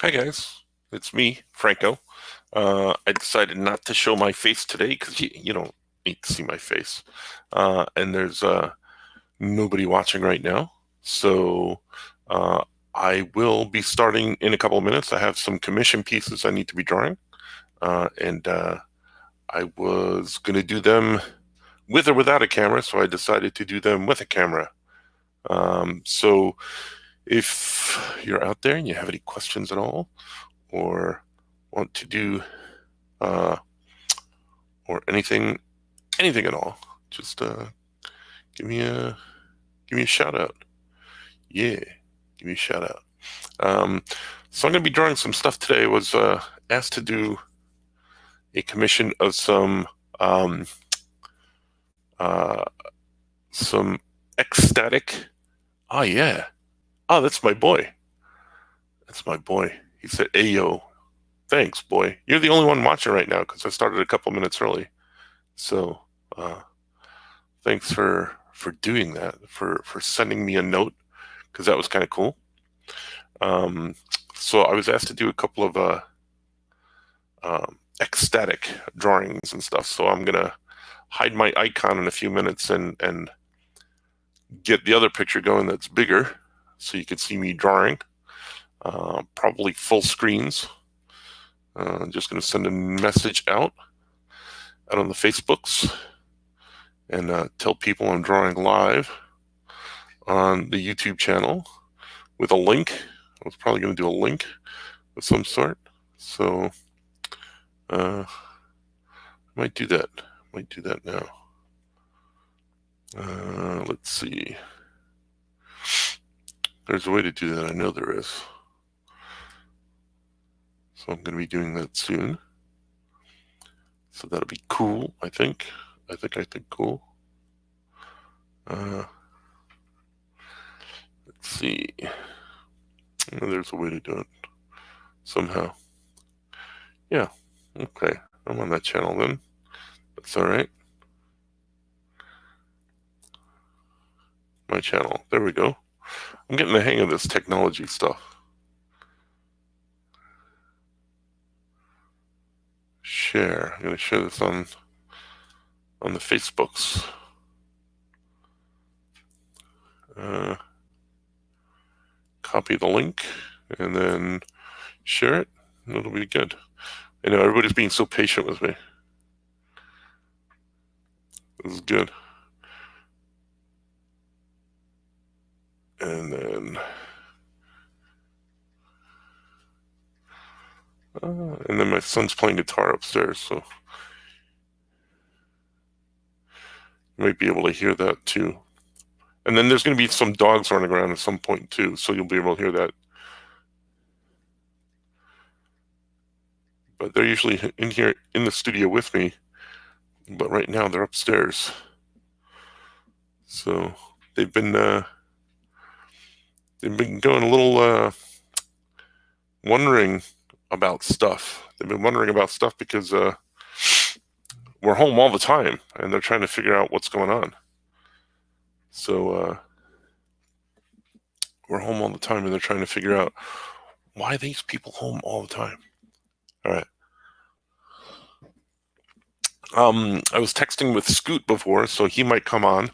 Hi guys, it's me, Franco. I decided not to show my face today because you don't need to see my face. And there's nobody watching right now. So uh, I will be starting in a couple of minutes. I have some commission pieces I need to be drawing. And I was going to do them with or without a camera, so I decided to do them with a camera. So if you're out there and you have any questions at all, or want to do uh, or anything at all, just give me a give me a shout out. Yeah, give me a shout out. So I'm gonna be drawing some stuff today. I was asked to do a commission of um, uh, some ecstatic. Oh yeah. Oh, that's my boy. That's my boy. He said, "Ayo, thanks, boy. You're the only one watching right now because I started a couple minutes early. So uh, thanks for doing that, for sending me a note because that was kind of cool. Um, so I was asked to do a couple of ecstatic drawings and stuff. So I'm gonna hide my icon in a few minutes and get the other picture going that's bigger, so you can see me drawing. Probably full screens. I'm just gonna send a message out on the Facebooks and tell people I'm drawing live on the YouTube channel with a link. I was probably going to do a link of some sort. So I might do that. Might do that now. Let's see. There's a way to do that. I know there is. So I'm going to be doing that soon. So that'll be cool, I think. I think cool. Let's see. There's a way to do it somehow. Yeah. Okay. I'm on that channel then. That's all right. My channel. There we go. I'm getting the hang of this technology stuff. Share. I'm going to share this on the Facebooks. Copy the link and then share it. It'll be good. I know everybody's being so patient with me. This is good. And then my son's playing guitar upstairs, so you might be able to hear that too. And then there's going to be some dogs running around at some point too, so you'll be able to hear that. But they're usually in here in the studio with me, but right now they're upstairs. So they've been going a little wondering about stuff. They've been wondering about stuff because we're home all the time, and they're trying to figure out what's going on. So we're home all the time, and they're trying to figure out why are these people home all the time. All right. I was texting with Scoot before, so he might come on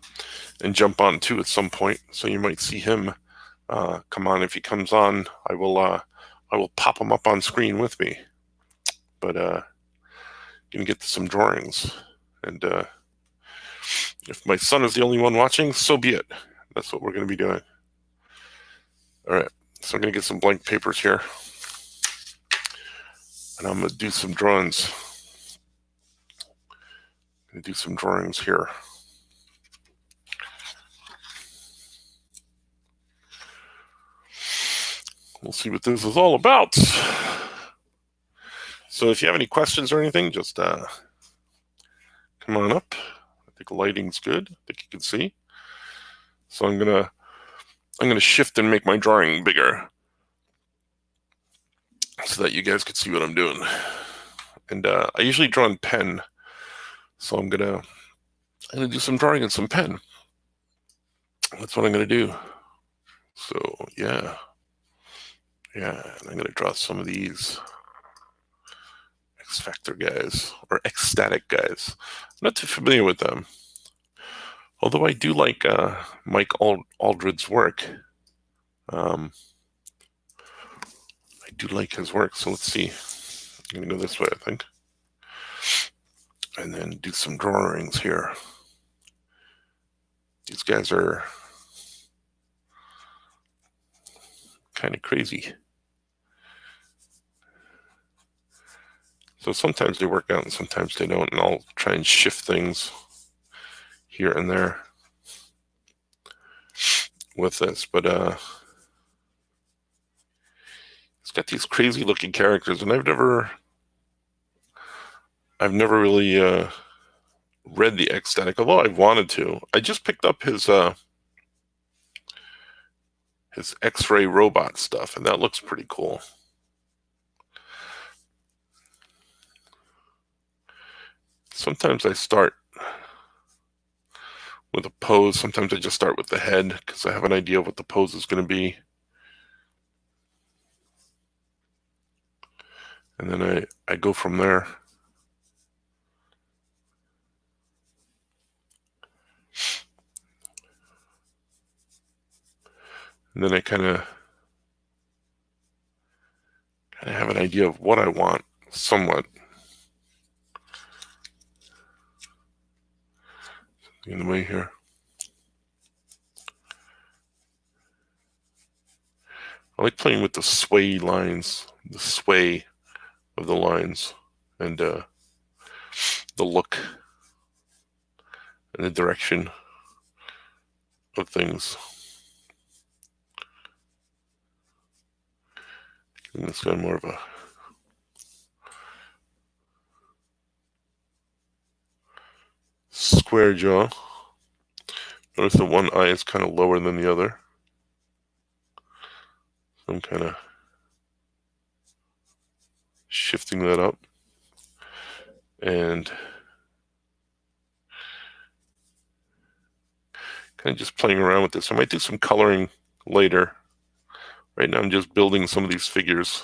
and jump on too at some point. So you might see him come on. If he comes on, I will pop him up on screen with me. But gonna get to some drawings, and if my son is the only one watching, so be it. That's what we're gonna be doing. All right, so I'm gonna get some blank papers here, and I'm gonna do some drawings. I'm gonna do some drawings here. We'll see what this is all about. So if you have any questions or anything, just come on up. I think the lighting's good. I think you can see. So I'm gonna shift and make my drawing bigger so that you guys can see what I'm doing. And I usually draw in pen, so I'm gonna do some drawing in some pen. That's what I'm gonna do. So yeah. Yeah, and I'm going to draw some of these X Factor guys, or ecstatic guys. I'm not too familiar with them. Although I do like Mike Aldred's work. I do like his work, so let's see. I'm going to go this way, I think. And then do some drawings here. These guys are kind of crazy. So sometimes they work out and sometimes they don't, and I'll try and shift things here and there with this. But it's got these crazy looking characters, and I've never really read the Ecstatic, although I've wanted to. I just picked up his X-ray robot stuff, and that looks pretty cool. Sometimes I start with a pose. Sometimes I just start with the head because I have an idea of what the pose is going to be. And then I go from there. And then I kind of have an idea of what I want somewhat. In the way here. I like playing with the sway lines, the sway of the lines, and the look and the direction of things. Giving this guy more of a square jaw. Notice the one eye is kind of lower than the other. So I'm kind of shifting that up. And kind of just playing around with this. I might do some coloring later. Right now I'm just building some of these figures,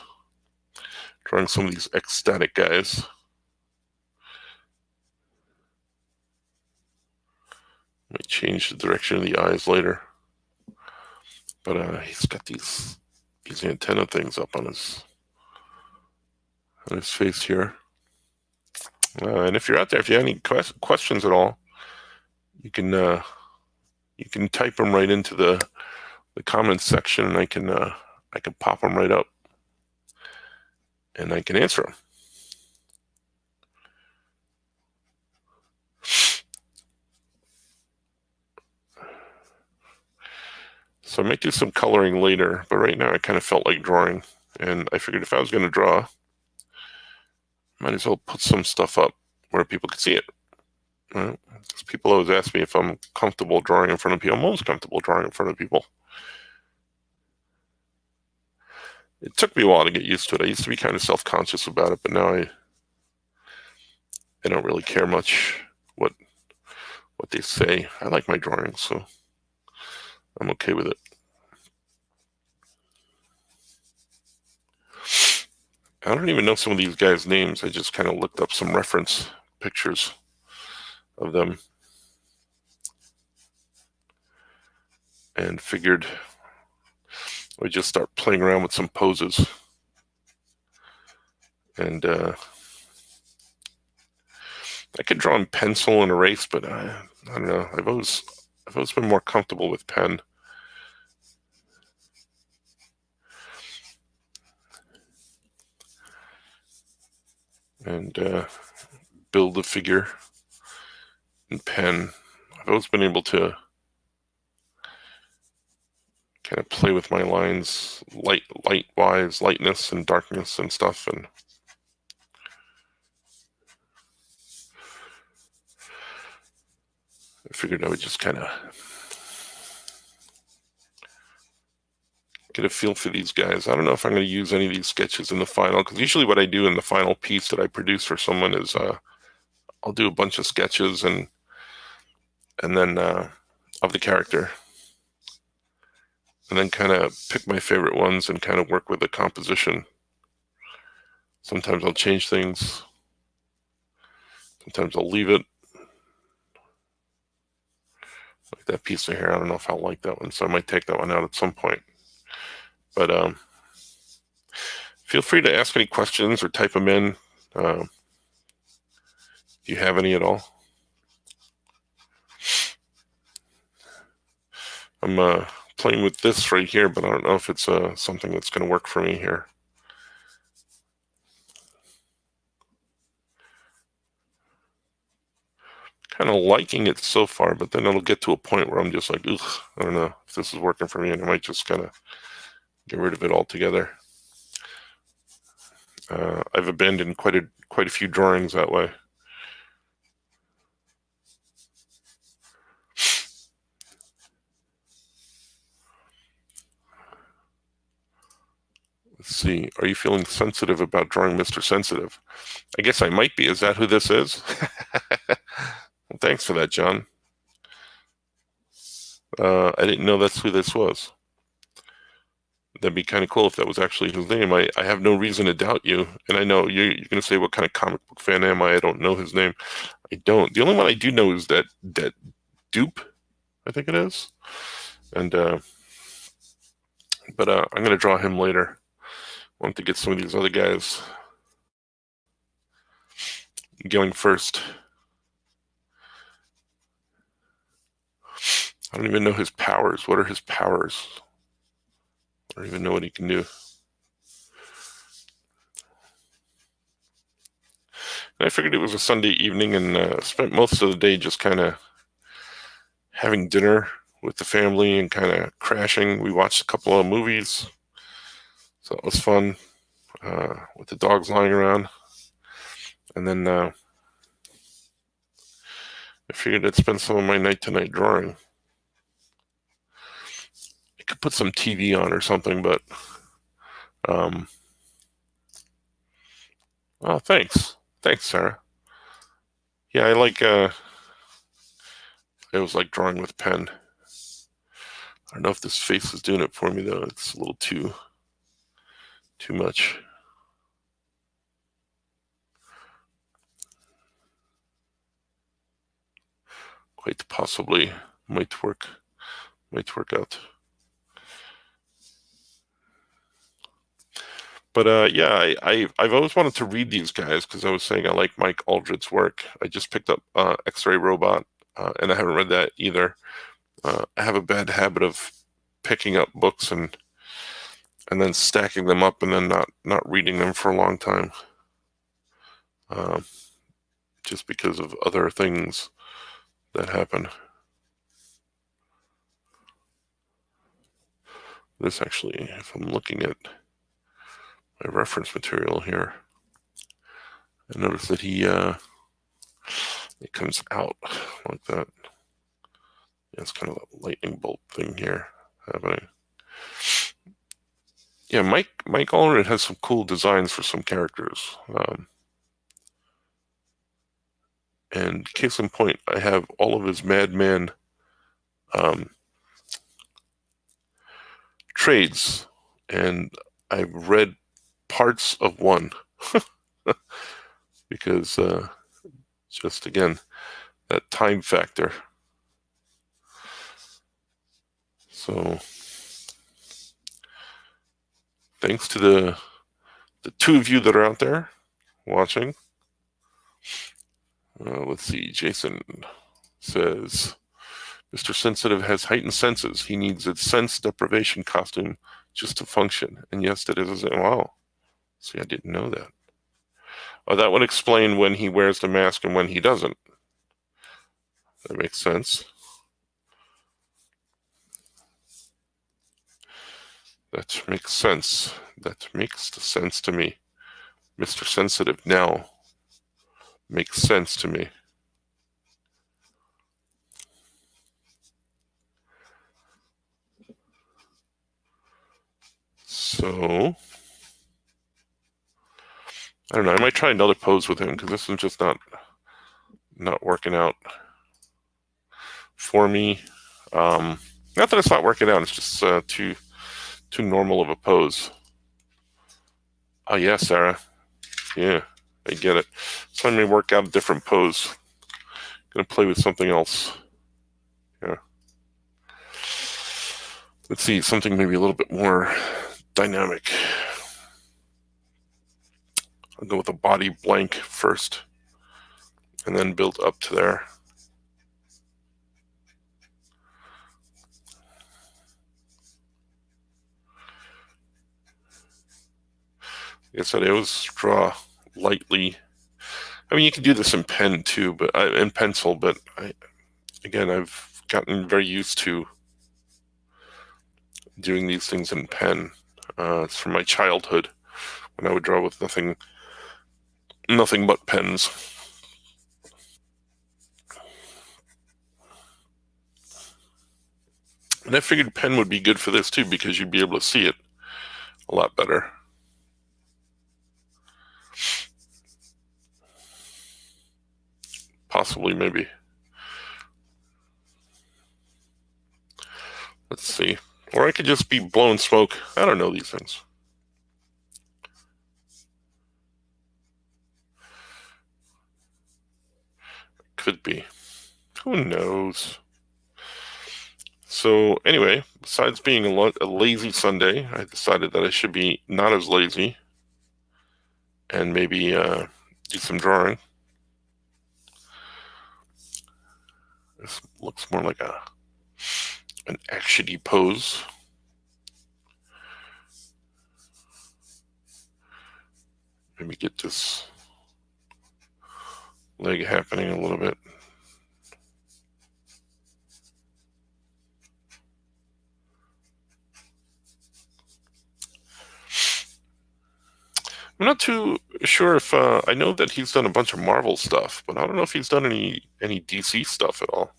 drawing some of these ecstatic guys. Might change the direction of the eyes later. But he's got these antenna things up on his face here. And if you're out there, if you have any questions at all, you can type them right into the comments section, and I can pop them right up, and I can answer them. So I might do some coloring later, but right now I kind of felt like drawing, and I figured if I was going to draw, might as well put some stuff up where people could see it. Right? Because people always ask me if I'm comfortable drawing in front of people. I'm always comfortable drawing in front of people. It took me a while to get used to it. I used to be kind of self-conscious about it, but now I don't really care much what they say. I like my drawings, so I'm okay with it. I don't even know some of these guys' names. I just kind of looked up some reference pictures of them and figured I'd just start playing around with some poses. And I could draw in pencil and erase, but I don't know. I've always been more comfortable with pen. And build a figure in pen. I've always been able to kind of play with my lines, light-wise, lightness and darkness and stuff, and I figured I would just kind of get a feel for these guys. I don't know if I'm going to use any of these sketches in the final, because usually what I do in the final piece that I produce for someone is I'll do a bunch of sketches and then of the character, and then kind of pick my favorite ones and kind of work with the composition. Sometimes I'll change things. Sometimes I'll leave it. Like that piece of hair, I don't know if I'll like that one, so I might take that one out at some point. But feel free to ask any questions or type them in. Do you have any at all? I'm playing with this right here, but I don't know if it's something that's going to work for me here. Kind of liking it so far, but then it'll get to a point where I'm just like, ugh, I don't know if this is working for me, and I might just kind of get rid of it altogether. I've abandoned quite a few drawings that way. Let's see. Are you feeling sensitive about drawing Mr. Sensitive? I guess I might be. Is that who this is? Well, thanks for that, John. I didn't know that's who this was. That'd be kind of cool if that was actually his name. I have no reason to doubt you. And I know you're going to say, what kind of comic book fan am I? I don't know his name. I don't. The only one I do know is that Dupe, I think it is. And but I'm going to draw him later. I want to get some of these other guys going first. I don't even know his powers. What are his powers? I don't even know what he can do. And I figured it was a Sunday evening and spent most of the day just kind of having dinner with the family and kind of crashing. We watched a couple of movies, so it was fun with the dogs lying around. And then I figured I'd spend some of my night tonight drawing. I could put some TV on or something, but oh, thanks, Sarah. Yeah, I was like drawing with pen. I don't know if this face is doing it for me though. It's a little too much. Quite possibly might work out. But yeah, I've always wanted to read these guys because I was saying I like Mike Aldred's work. I just picked up X-Ray Robot, and I haven't read that either. I have a bad habit of picking up books and then stacking them up and then not reading them for a long time, just because of other things that happen. This actually, if I'm looking at my reference material here, I notice that it comes out like that. Yeah, it's kind of a lightning bolt thing here happening. Yeah, Mike Allred has some cool designs for some characters. And case in point, I have all of his Madman trades, and I've read parts of one because just again, that time factor. So thanks to the two of you that are out there watching. Let's see, Jason says, Mr. Sensitive has heightened senses. He needs a sense deprivation costume just to function. And yes, that is, wow. See, I didn't know that. Oh, that would explain when he wears the mask and when he doesn't. That makes sense. That makes sense. That makes sense to me. Mr. Sensitive now makes sense to me. So, I don't know. I might try another pose with him because this is just not working out for me. Not that it's not working out, it's just too normal of a pose. Oh yeah, Sarah. Yeah, I get it. So I may work out a different pose. Gonna play with something else. Yeah. Let's see, something maybe a little bit more dynamic. I'll go with a body blank first, and then build up to there. Like I said, I always draw lightly. I mean, you can do this in pen too, but in pencil. But I've gotten very used to doing these things in pen. It's from my childhood when I would draw with nothing but pens. And I figured pen would be good for this too because you'd be able to see it a lot better. Possibly, maybe. Let's see. Or I could just be blowing smoke. I don't know these things. Could be. Who knows? So anyway, besides being a lazy Sunday, I decided that I should be not as lazy and maybe do some drawing. This looks more like an actiony pose. Maybe get this leg happening a little bit. I'm not too sure if I know that he's done a bunch of Marvel stuff, but I don't know if he's done any DC stuff at all.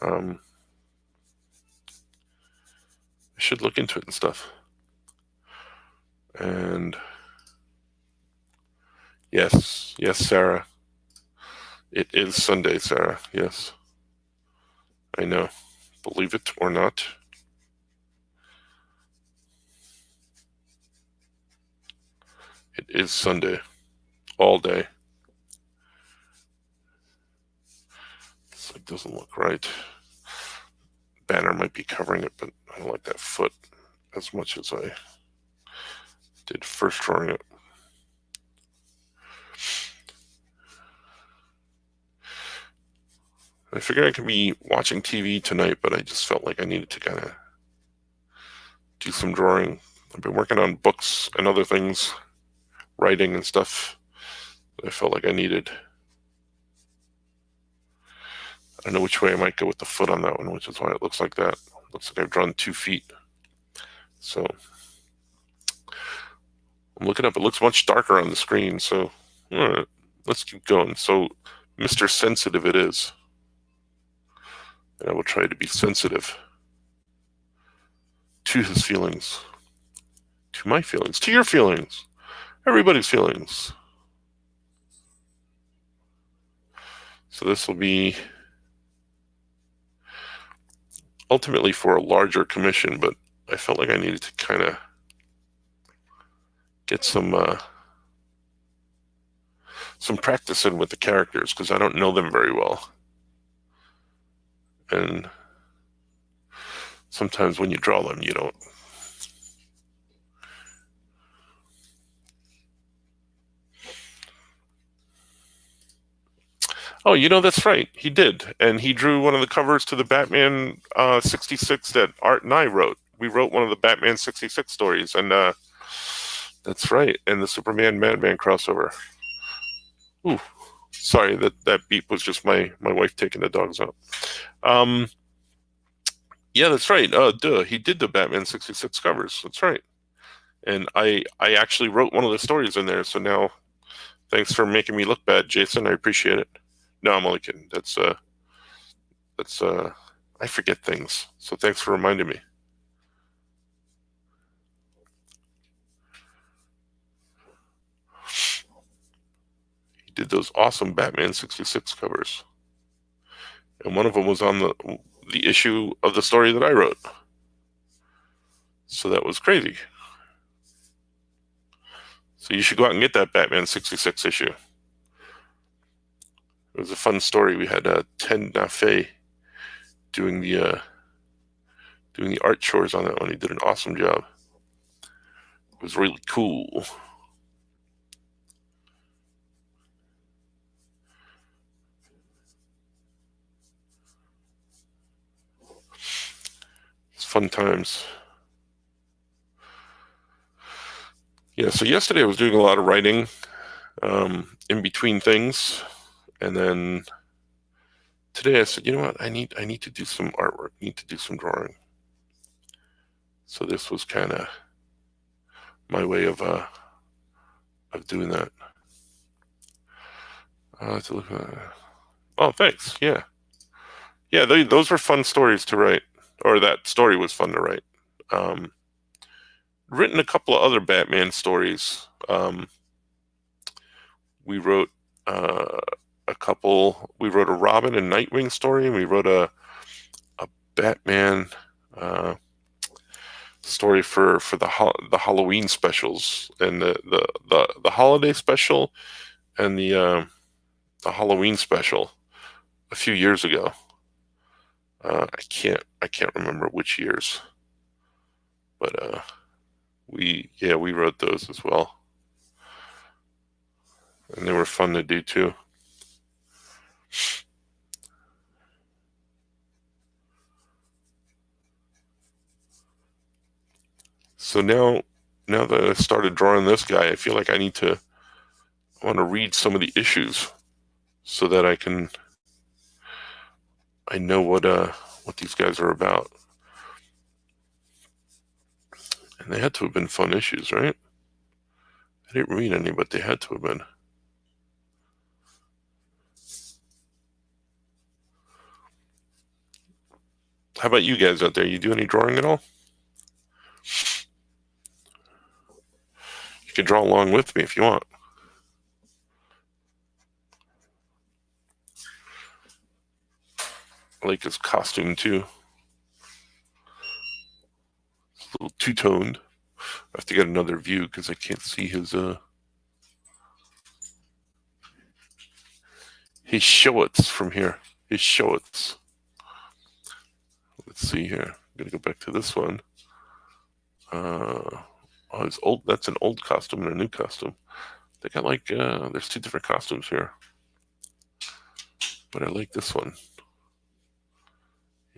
I should look into it and stuff. And yes, Sarah. It is Sunday, Sarah. Yes, I know. Believe it or not. It is Sunday. All day. This like doesn't look right. Banner might be covering it, but I don't like that foot as much as I did first drawing it. I figured I could be watching TV tonight, but I just felt like I needed to kind of do some drawing. I've been working on books and other things, writing and stuff. I felt like I needed. I don't know which way I might go with the foot on that one, which is why it looks like that. Looks like I've drawn 2 feet. So I'm looking up. It looks much darker on the screen. So all right, let's keep going. So Mr. Sensitive it is. And I will try to be sensitive to his feelings, to my feelings, to your feelings, everybody's feelings. So this will be ultimately for a larger commission, but I felt like I needed to kind of get some practice in with the characters because I don't know them very well. And sometimes when you draw them, you don't. Oh, that's right. He did. And he drew one of the covers to the Batman 66 that Art and I wrote. We wrote one of the Batman 66 stories. And that's right. And the Superman Madman crossover. Ooh, sorry, that beep was just my wife taking the dogs out. Yeah, that's right. Duh, he did the Batman 66 covers. That's right. And I actually wrote one of the stories in there. So now, thanks for making me look bad, Jason. I appreciate it. No, I'm only kidding. That's I forget things. So thanks for reminding me. He did those awesome Batman 66 covers. And one of them was on the issue of the story that I wrote. So that was crazy. So you should go out and get that Batman 66 issue. It was a fun story. We had Ted Nafe doing the art chores on that one. He did an awesome job. It was really cool. It's fun times. Yeah, so yesterday I was doing a lot of writing in between things. And then today I said, you know what, I need to do some artwork, I need to do some drawing. So this was kind of my way of doing that. To look at. Oh, thanks. Yeah, yeah. Those were fun stories to write, or that story was fun to write. Written a couple of other Batman stories. We wrote a couple. We wrote a Robin and Nightwing story, and we wrote a Batman story for the Halloween specials and the holiday special and the Halloween special a few years ago. I can't remember which years, but we wrote those as well, and they were fun to do too. So now that I started drawing this guy, I feel like I want to read some of the issues so that I know what these guys are about. And they had to have been fun issues, right? I didn't read any, but they had to have been. How about you guys out there? You do any drawing at all? You can draw along with me if you want. I like his costume too. It's a little two-toned. I have to get another view because I can't see his shorts from here. His shorts. Let's see here. I'm gonna go back to this one. It's old. That's an old costume and a new costume. They got like there's two different costumes here, but I like this one.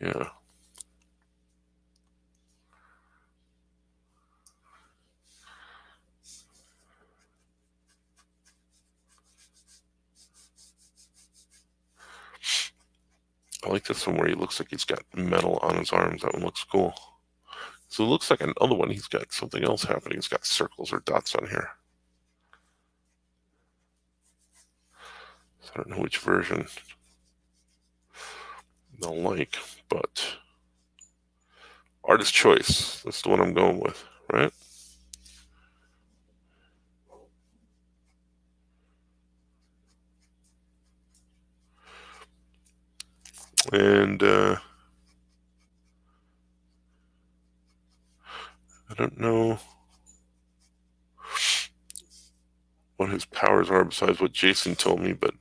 Yeah. I like this one where he looks like he's got metal on his arms. That one looks cool. So it looks like another one. He's got something else happening. He's got circles or dots on here. So I don't know which version they'll like, but artist choice. That's the one I'm going with, right? And I don't know what his powers are besides what Jason told me, but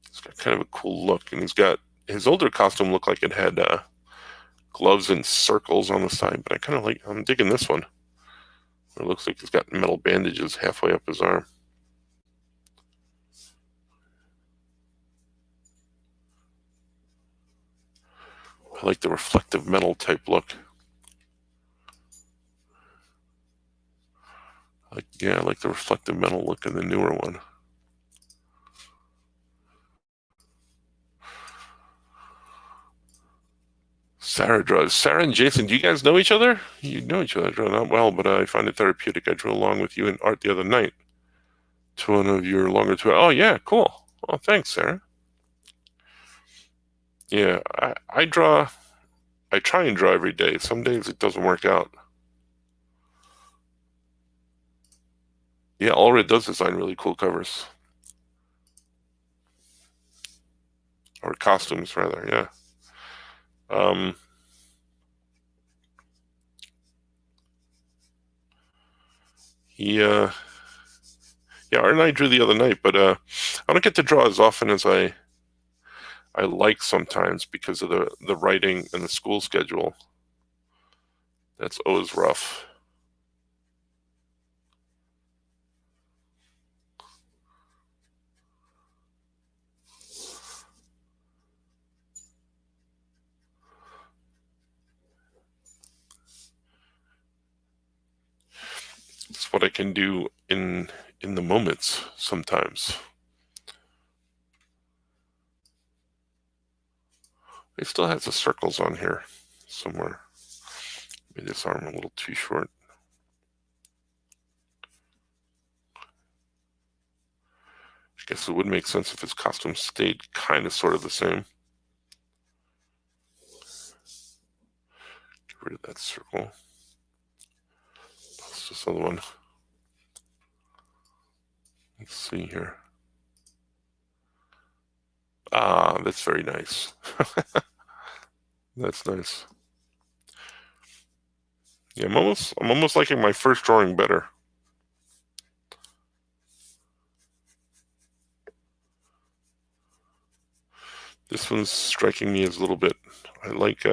he's got kind of a cool look. And he's got his older costume looked like it had gloves and circles on the side, but I'm digging this one. It looks like he's got metal bandages halfway up his arm. I like the reflective metal type look. I like the reflective metal look in the newer one. Sarah and Jason, do you guys know each other? You know each other not well, but I find it therapeutic. I drew along with you in art the other night to one of your longer tours. Oh, yeah, cool. Oh, thanks, Sarah. Yeah, I draw. I try and draw every day. Some days it doesn't work out. Yeah, Allred does design really cool covers. Or costumes, rather, yeah. Um, he, yeah, Art and I drew the other night, but I don't get to draw as often as I like sometimes because of the writing and the school schedule. That's always rough. It's what I can do in the moments sometimes. It still has the circles on here somewhere. Maybe this arm a little too short. I guess it would make sense if his costume stayed kind of sort of the same. Get rid of that circle. Plus this other one. Let's see here. Ah, that's very nice. That's nice. Yeah, I'm almost liking my first drawing better. This one's striking me as a little bit. I like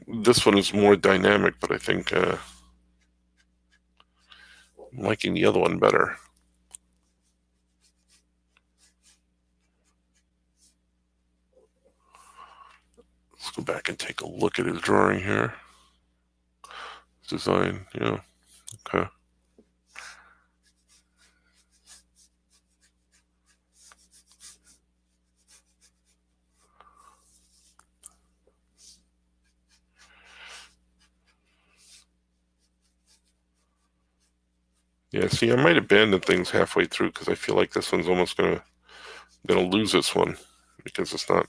this one is more dynamic, but I think I'm liking the other one better. Let's go back and take a look at his drawing here. Design, yeah, okay. Yeah, see, I might abandon things halfway through because I feel like this one's almost gonna lose this one because it's not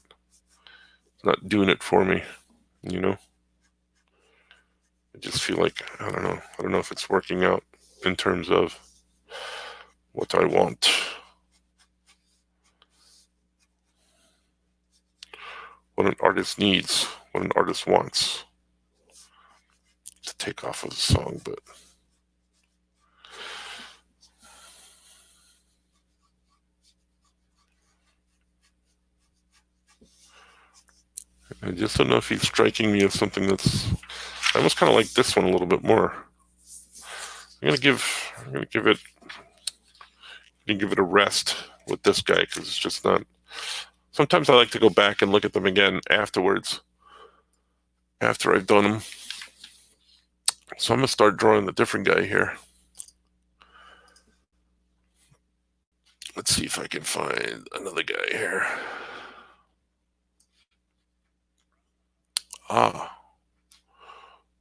doing it for me, you know? I just feel like I don't know. I don't know if it's working out in terms of what I want. What an artist needs, what an artist wants to take off of the song, but I just don't know if he's striking me as something that's. I almost kind of like this one a little bit more. I'm gonna give it a rest with this guy because it's just not. Sometimes I like to go back and look at them again afterwards, after I've done them. So I'm gonna start drawing the different guy here. Let's see if I can find another guy here. Ah,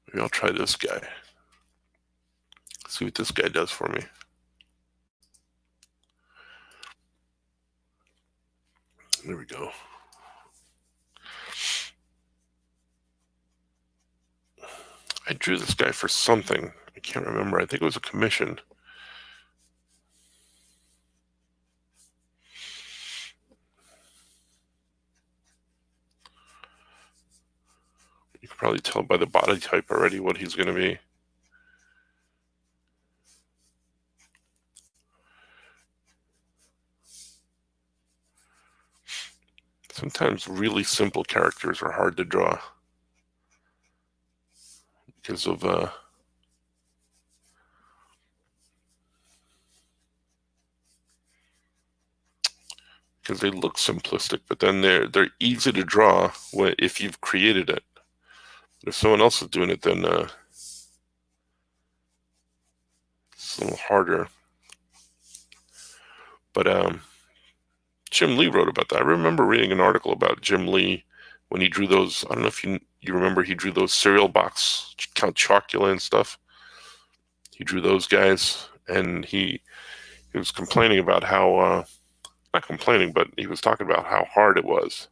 maybe I'll try this guy. See what this guy does for me. There we go. I drew this guy for something. I can't remember. I think it was a commission. You can probably tell by the body type already what he's going to be. Sometimes really simple characters are hard to draw because of because they look simplistic, but then they're easy to draw if you've created it. But if someone else is doing it, then it's a little harder. But Jim Lee wrote about that. I remember reading an article about Jim Lee when he drew those. I don't know if you remember, he drew those cereal box Count Chocula and stuff. He drew those guys, and he was complaining about how not complaining, but he was talking about how hard it was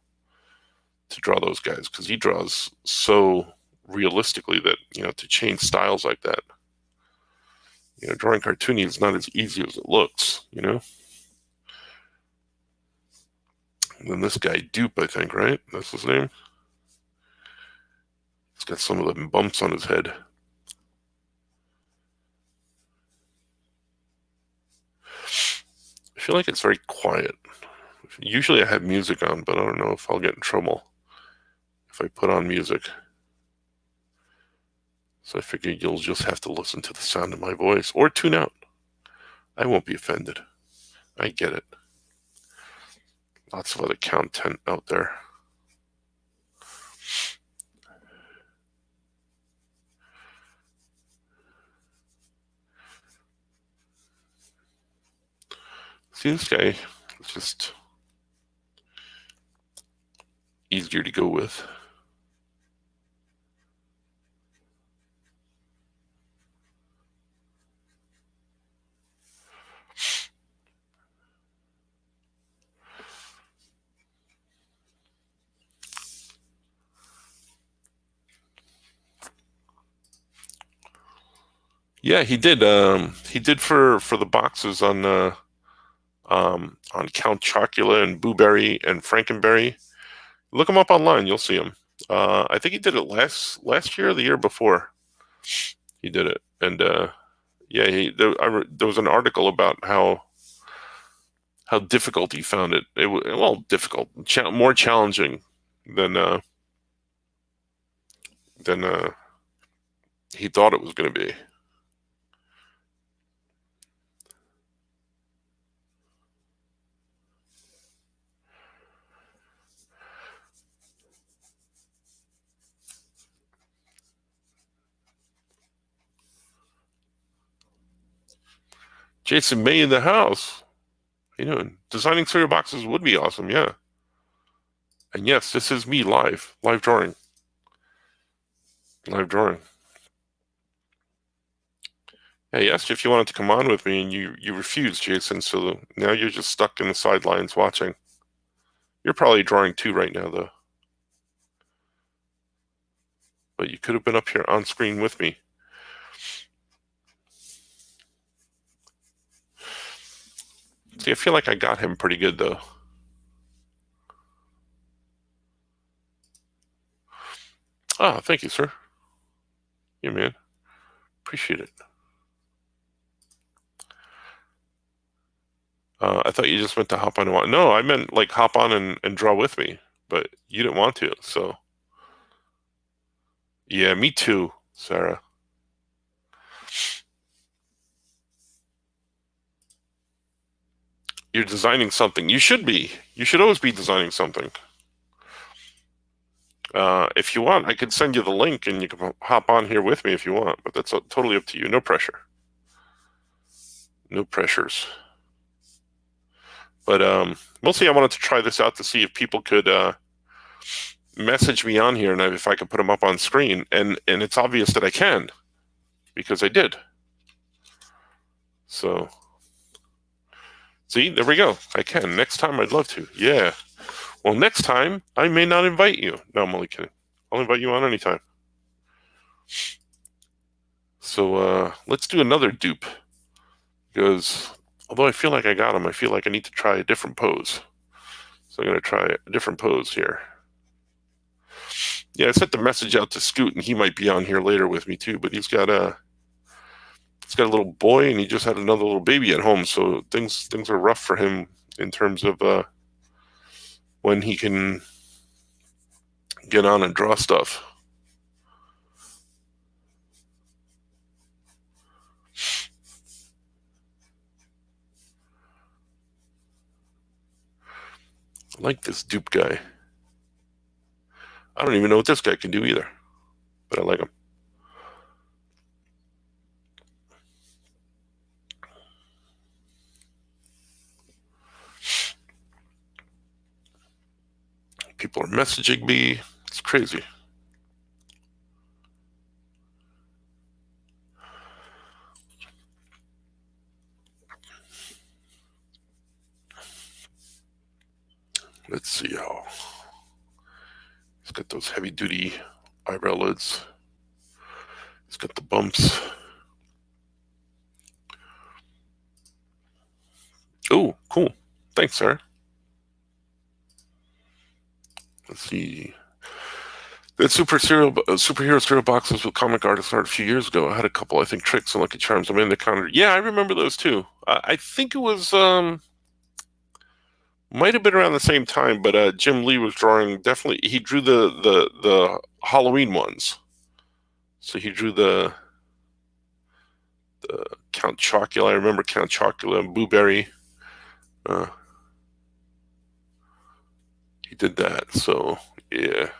to draw those guys because he draws so realistically that to change styles like that, drawing cartoony is not as easy as it looks. And then this guy, Dupe, I think, right? That's his name. He's got some of the bumps on his head. I feel like it's very quiet. Usually I have music on, but I don't know if I'll get in trouble if I put on music. So I figured you'll just have to listen to the sound of my voice or tune out. I won't be offended. I get it. Lots of other content out there. See, this guy is just easier to go with. Yeah, he did. He did for the boxes on Count Chocula and Booberry and Frankenberry. Look him up online; you'll see him. I think he did it last year or the year before. He did it, and yeah, there was an article about how difficult he found it. It was well difficult, more challenging than than he thought it was going to be. Jason May in the house. You know, designing cereal boxes would be awesome. Yeah, and yes, this is me live drawing, live drawing. I asked you if you wanted to come on with me, and you refused, Jason. So now you're just stuck in the sidelines watching. You're probably drawing too right now, though. But you could have been up here on screen with me. See, I feel like I got him pretty good, though. Ah, thank you, sir. Yeah, man. Appreciate it. I thought you just meant to hop on and watch. No, I meant like hop on and draw with me, but you didn't want to. So, yeah, me too, Sarah. You're designing something. You should be. You should always be designing something. If you want, I could send you the link and you can hop on here with me if you want, but that's totally up to you. No pressure. No pressures. But mostly I wanted to try this out to see if people could message me on here and if I could put them up on screen. And it's obvious that I can because I did. So, see, there we go. I can. Next time I'd love to. Yeah. Well, next time I may not invite you. No, I'm only kidding. I'll invite you on anytime. So let's do another dupe. Because although I feel like I got him, I feel like I need to try a different pose. So I'm going to try a different pose here. Yeah, I sent the message out to Scoot, and he might be on here later with me too. But he's got a little boy, and he just had another little baby at home. So things are rough for him in terms of when he can get on and draw stuff. I like this dupe guy. I don't even know what this guy can do either, but I like him. People are messaging me. It's crazy. Let's see how. He's got those heavy duty eyebrow lids. He's got the bumps. Oh, cool. Thanks, sir. Let's see. That superhero cereal boxes with comic artists art a few years ago. I had a couple, I think, Tricks and Lucky Charms. I'm in the counter. Yeah, I remember those too. I think it was might have been around the same time, but Jim Lee was drawing. Definitely, he drew the Halloween ones. So he drew the Count Chocula. I remember Count Chocula and Blueberry. Uh, he did that. So yeah.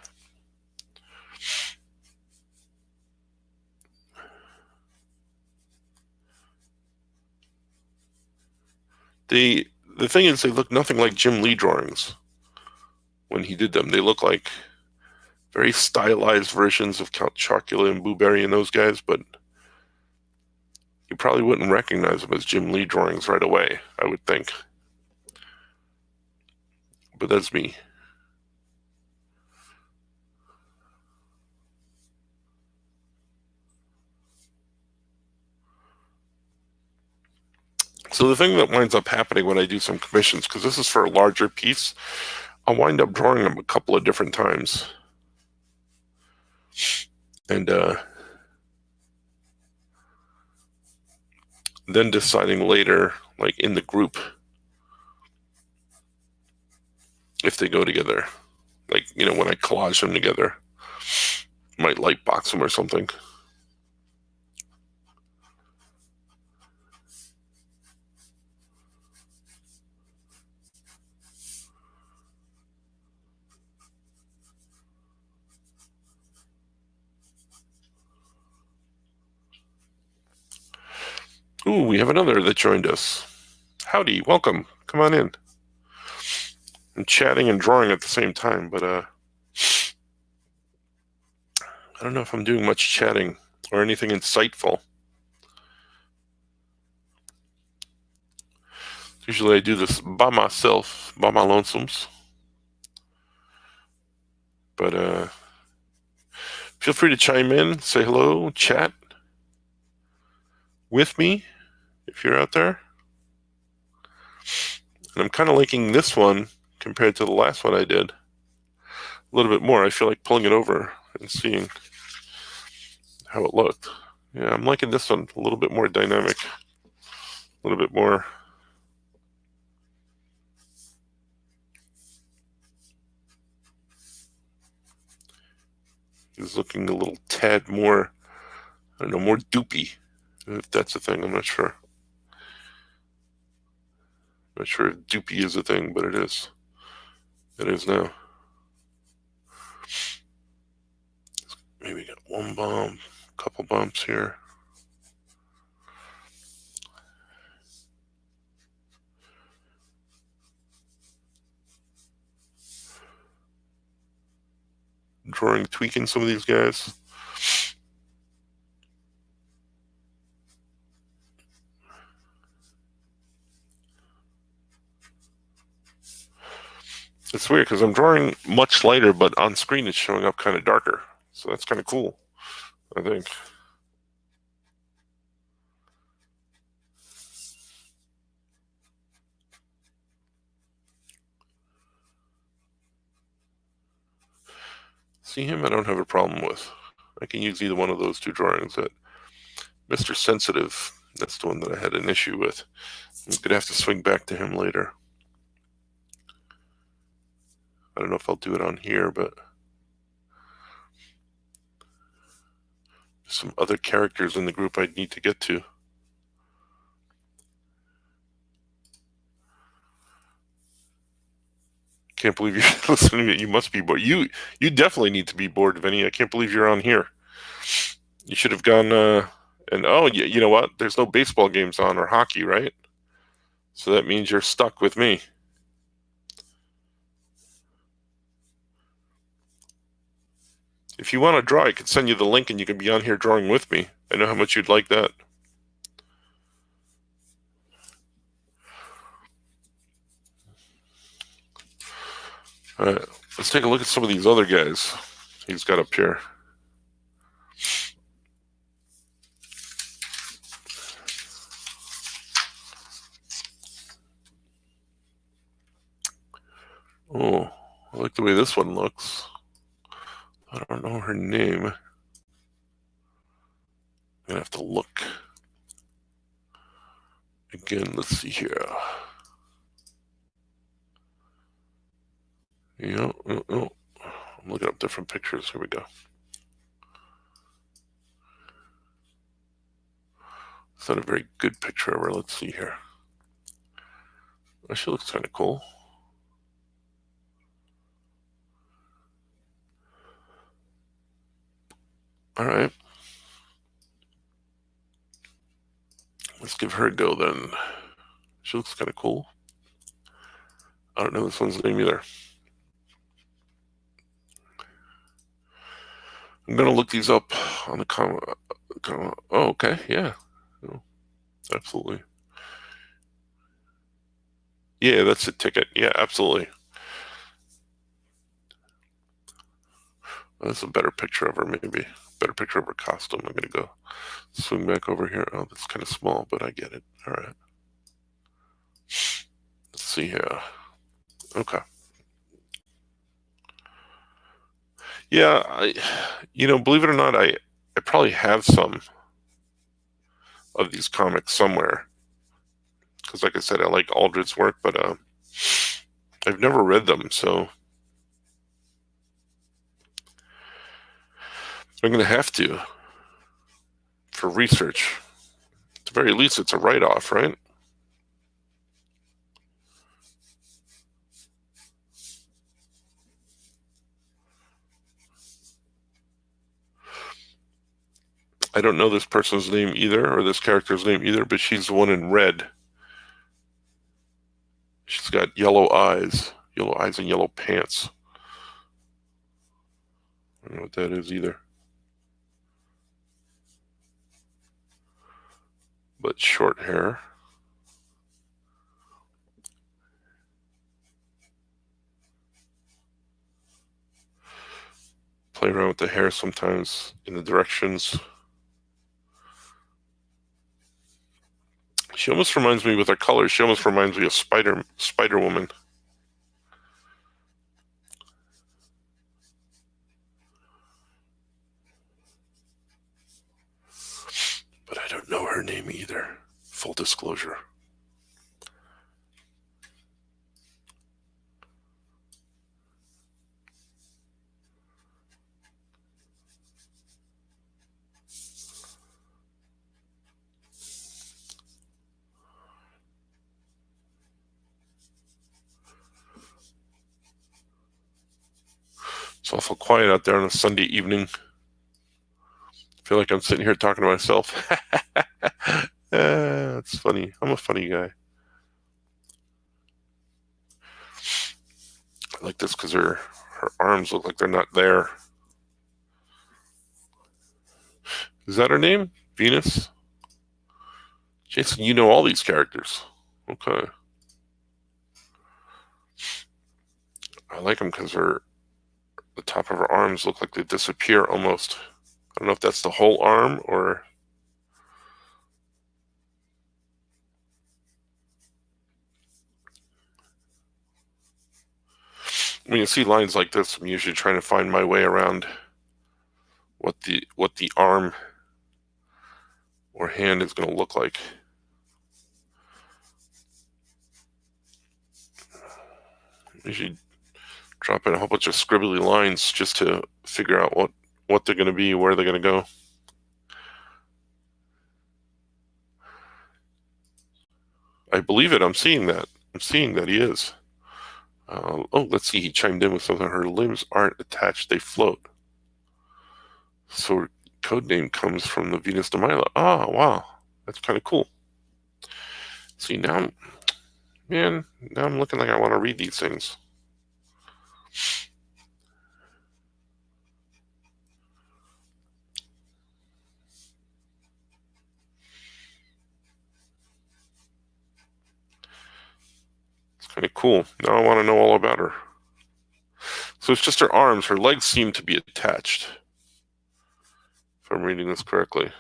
They the thing is, they look nothing like Jim Lee drawings when he did them. They look like very stylized versions of Count Chocula and Blueberry and those guys, but you probably wouldn't recognize them as Jim Lee drawings right away, I would think. But that's me. So the thing that winds up happening when I do some commissions, because this is for a larger piece, I'll wind up drawing them a couple of different times. And then deciding later, like in the group, if they go together. Like, when I collage them together, might light box them or something. Ooh, we have another that joined us. Howdy, welcome. Come on in. I'm chatting and drawing at the same time, but I don't know if I'm doing much chatting or anything insightful. Usually I do this by myself, by my lonesomes. But feel free to chime in, say hello, chat with me if you're out there. And I'm kind of liking this one compared to the last one I did. A little bit more. I feel like pulling it over and seeing how it looked. Yeah, I'm liking this one a little bit more dynamic, a little bit more. He's looking a little tad more, I don't know, more doopy, if that's a thing. I'm not sure. Not sure if doopy is a thing, but it is. It is now. Maybe got one bomb, couple bumps here. Drawing, tweaking some of these guys. It's weird because I'm drawing much lighter, but on screen it's showing up kind of darker. So that's kind of cool, I think. See him? I don't have a problem with. I can use either one of those two drawings. That Mr. Sensitive, that's the one that I had an issue with. I'm going to have to swing back to him later. I don't know if I'll do it on here, but some other characters in the group I'd need to get to. Can't believe you're listening to me. You must be bored. You definitely need to be bored, Vinny. I can't believe you're on here. You should have gone, and oh, you know what? There's no baseball games on or hockey, right? So that means you're stuck with me. If you want to draw, I could send you the link and you can be on here drawing with me. I know how much you'd like that. All right, let's take a look at some of these other guys he's got up here. Oh, I like the way this one looks. I don't know her name. I'm gonna have to look. Again, let's see here. I'm looking up different pictures. Here we go. It's not a very good picture of her. Let's see here. Oh, she looks kind of cool. All right. Let's give her a go then. She looks kind of cool. I don't know this one's name either. I'm gonna look these up on the comment. Oh, okay, yeah, oh, absolutely. Yeah, that's a ticket. Yeah, absolutely. That's a better picture of her, maybe. Better picture of her costume. I'm gonna go swing back over here. Oh, that's kind of small, but I get it. All right. Let's see here. Okay. Yeah, believe it or not, I probably have some of these comics somewhere. Because, like I said, I like Aldred's work, but I've never read them, so I'm going to have to for research. At the very least, it's a write-off, right? I don't know this person's name either, or this character's name either, but she's the one in red. She's got yellow eyes and yellow pants. I don't know what that is either. But short hair. Play around with the hair sometimes in the directions. She almost reminds me with her colors. She almost reminds me of Spider Woman. But I don't know her name either. Full disclosure. It's awful quiet out there on a Sunday evening. I feel like I'm sitting here talking to myself. It's funny. I'm a funny guy. I like this because her arms look like they're not there. Is that her name? Venus? Jason, you know all these characters. Okay. I like them because the top of her arms look like they disappear almost. I don't know if that's the whole arm or... When you see lines like this, I'm usually trying to find my way around what the arm or hand is going to look like. Usually drop in a whole bunch of scribbly lines just to figure out what they're going to be, where they're going to go. I believe it. I'm seeing that. He is. Let's see. He chimed in with something. Her limbs aren't attached. They float. So her code name comes from the Venus de Milo. Oh, wow. That's kind of cool. See, now I'm looking like I want to read these things. It's kind of cool. Now I want to know all about her. So it's just her arms. Her legs seem to be attached, if I'm reading this correctly.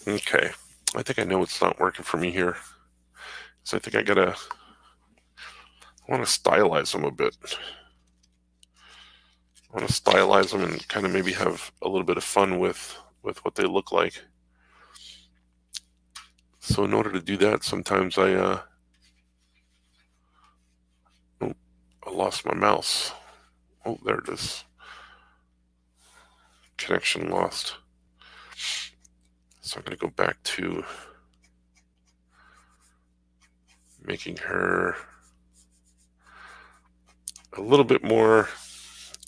Okay, I think I know what's not working for me here. So I think I want to stylize them a bit. I want to stylize them and kind of maybe have a little bit of fun with what they look like. So in order to do that, sometimes oh, I lost my mouse. Oh, there it is. Connection lost. So I'm going to go back to making her a little bit more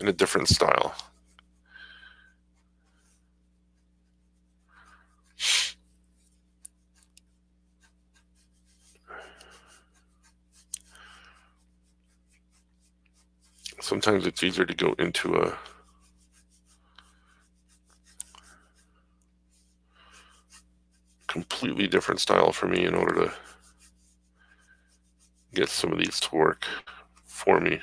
in a different style. Sometimes it's easier to go into a completely different style for me in order to get some of these to work for me.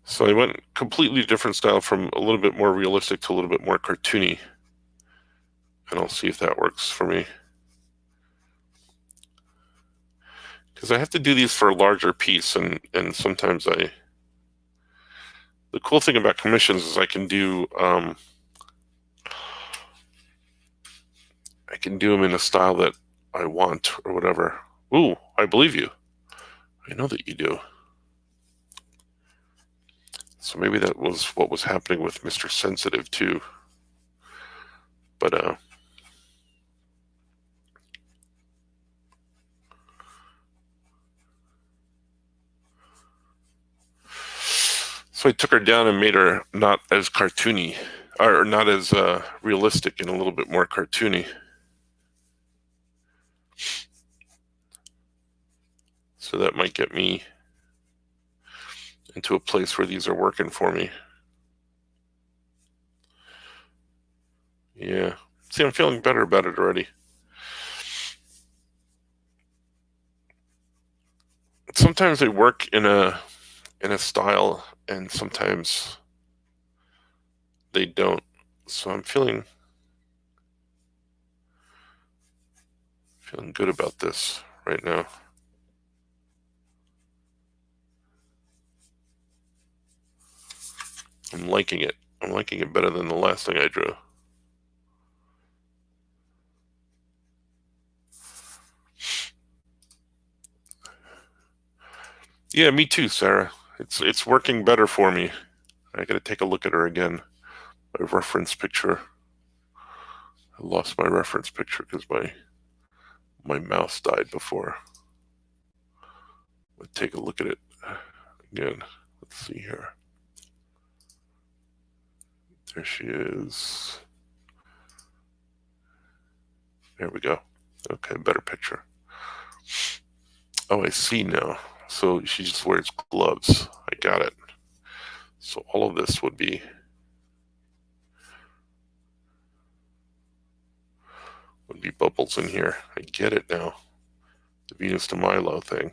So I went completely different style from a little bit more realistic to a little bit more cartoony. And I'll see if that works for me. Because I have to do these for a larger piece, and sometimes the cool thing about commissions is I can do them in a style that I want or whatever. Ooh, I believe you. I know that you do. So maybe that was what was happening with Mr. Sensitive too. But so I took her down and made her not as cartoony, or not as realistic, and a little bit more cartoony. So that might get me into a place where these are working for me. Yeah. See, I'm feeling better about it already. Sometimes they work in a style, and sometimes they don't. So I'm feeling good about this right now. I'm liking it. I'm liking it better than the last thing I drew. Yeah, me too, Sarah. It's working better for me. I gotta take a look at her again. My reference picture. I lost my reference picture because my mouse died before. Let's take a look at it again. Let's see here. There she is. There we go. Okay, better picture. Oh, I see now. So she just wears gloves. I got it. So all of this would be bubbles in here. I get it now. The Venus de Milo thing.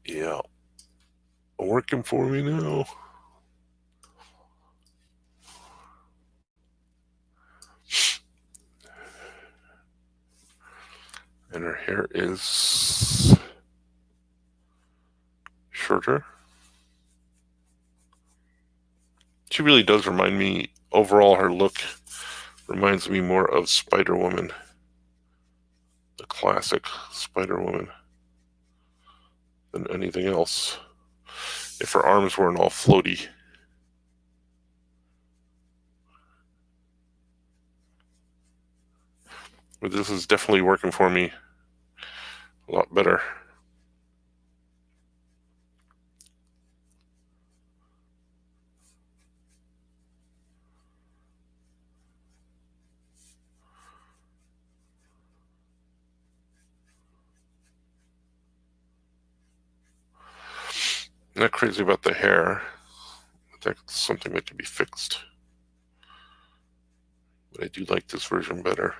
Yeah. Working for me now. And her hair is shorter. She really does remind me, overall, her look reminds me more of Spider-Woman, the classic Spider-Woman, than anything else. If her arms weren't all floaty. But this is definitely working for me a lot better. I'm not crazy about the hair. That's something that can be fixed. But I do like this version better.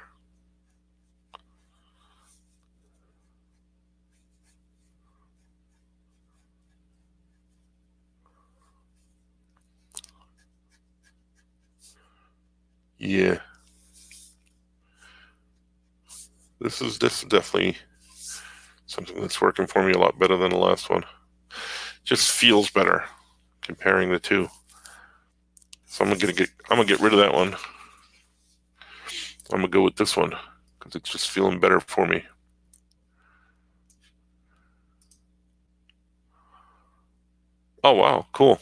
Yeah. This is definitely something that's working for me a lot better than the last one. Just feels better comparing the two. So I'm gonna get rid of that one. I'm gonna go with this one because it's just feeling better for me. Oh wow, cool.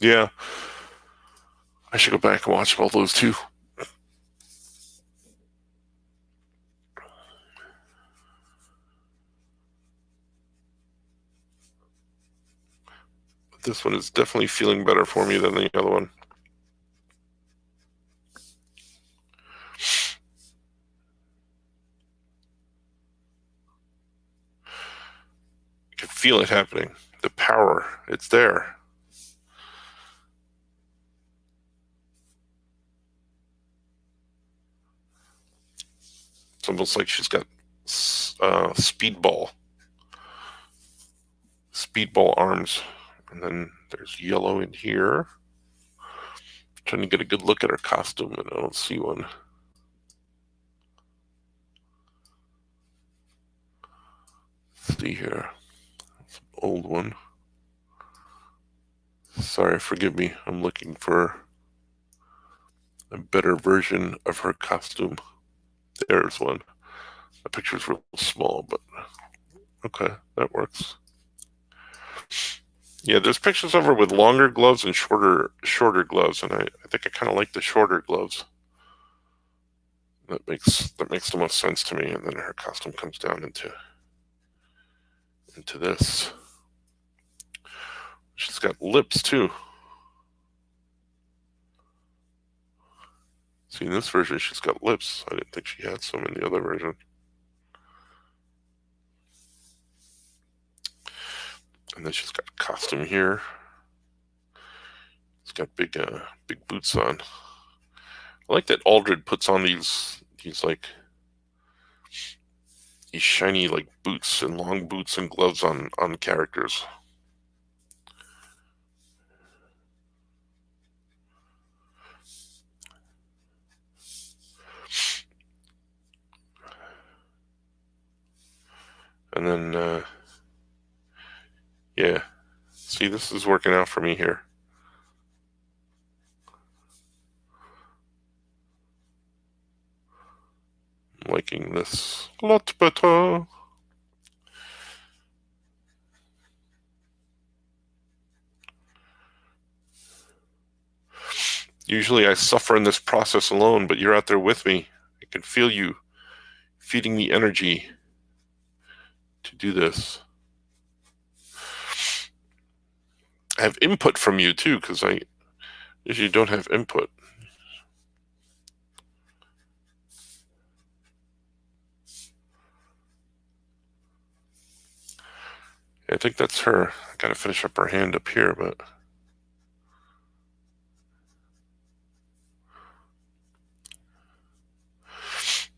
Yeah, I should go back and watch all those too. But this one is definitely feeling better for me than the other one. I can feel it happening. The power, it's there. It's almost like she's got speedball arms. And then there's yellow in here. Trying to get a good look at her costume, and I don't see one. Let's see here. It's an old one. Sorry, forgive me. I'm looking for a better version of her costume. There's one. The picture's real small, but okay, that works. Yeah, there's pictures of her with longer gloves and shorter gloves, and I think I kind of like the shorter gloves. That makes the most sense to me. And then her costume comes down into this. She's got lips too. See, in this version, she's got lips. I didn't think she had some in the other version. And then she's got a costume here. She's got big boots on. I like that Aldred puts on these shiny like boots and long boots and gloves on characters. And then yeah, see, this is working out for me here. I'm liking this a lot better. Usually I suffer in this process alone, but you're out there with me. I can feel you feeding me energy to do this. I have input from you too, because I usually don't have input. I think that's her. I gotta finish up her hand up here, but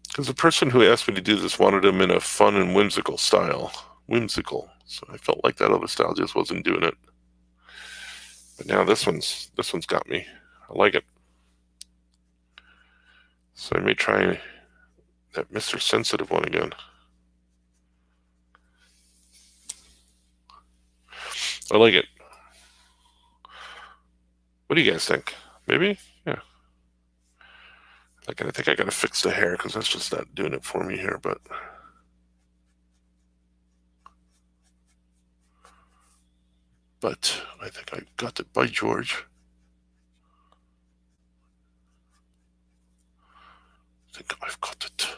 because the person who asked me to do this wanted them in a fun and whimsical style. Whimsical. So I felt like that other style just wasn't doing it. But now this one's got me. I like it. So I may try that Mr. Sensitive one again. I like it. What do you guys think? Maybe? Yeah. Like, I think I gotta fix the hair because that's just not doing it for me here, but I think I got it, by George. I think I've got it.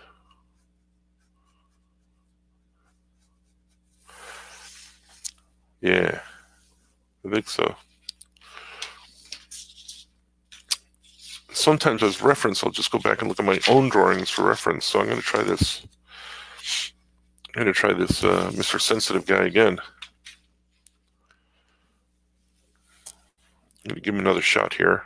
Yeah, I think so. Sometimes as reference, I'll just go back and look at my own drawings for reference. So I'm going to try this. I'm going to try this Mr. Sensitive guy again. I'm gonna give him another shot here.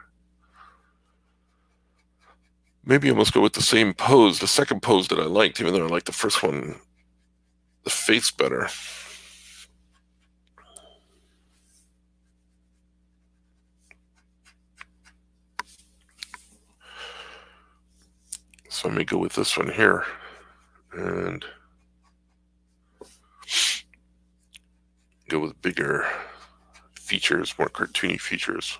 Maybe I must go with the same pose, the second pose that I liked, even though I liked the first one, the face better. So I may go with this one here and go with bigger features, more cartoony features.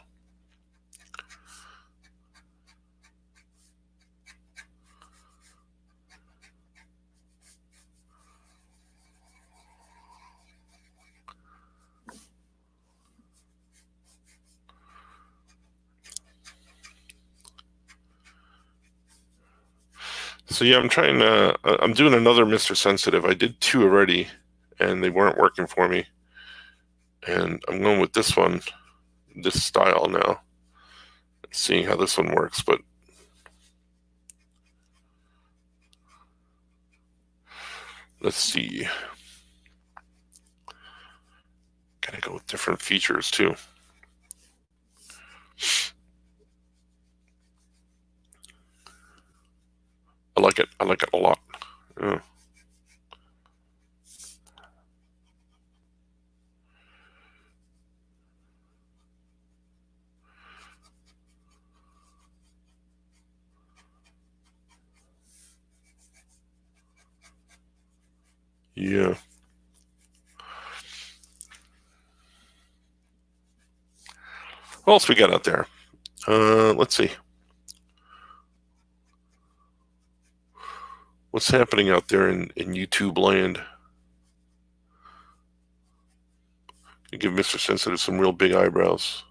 So yeah, I'm doing another Mr. Sensitive. I did 2 already and they weren't working for me. And I'm going with this one, this style now, seeing how this one works. But let's see. Can I go with different features too? I like it. I like it a lot. Yeah. Yeah. What else we got out there? Let's see. What's happening out there in YouTube land? You give Mr. Sensitive some real big eyebrows.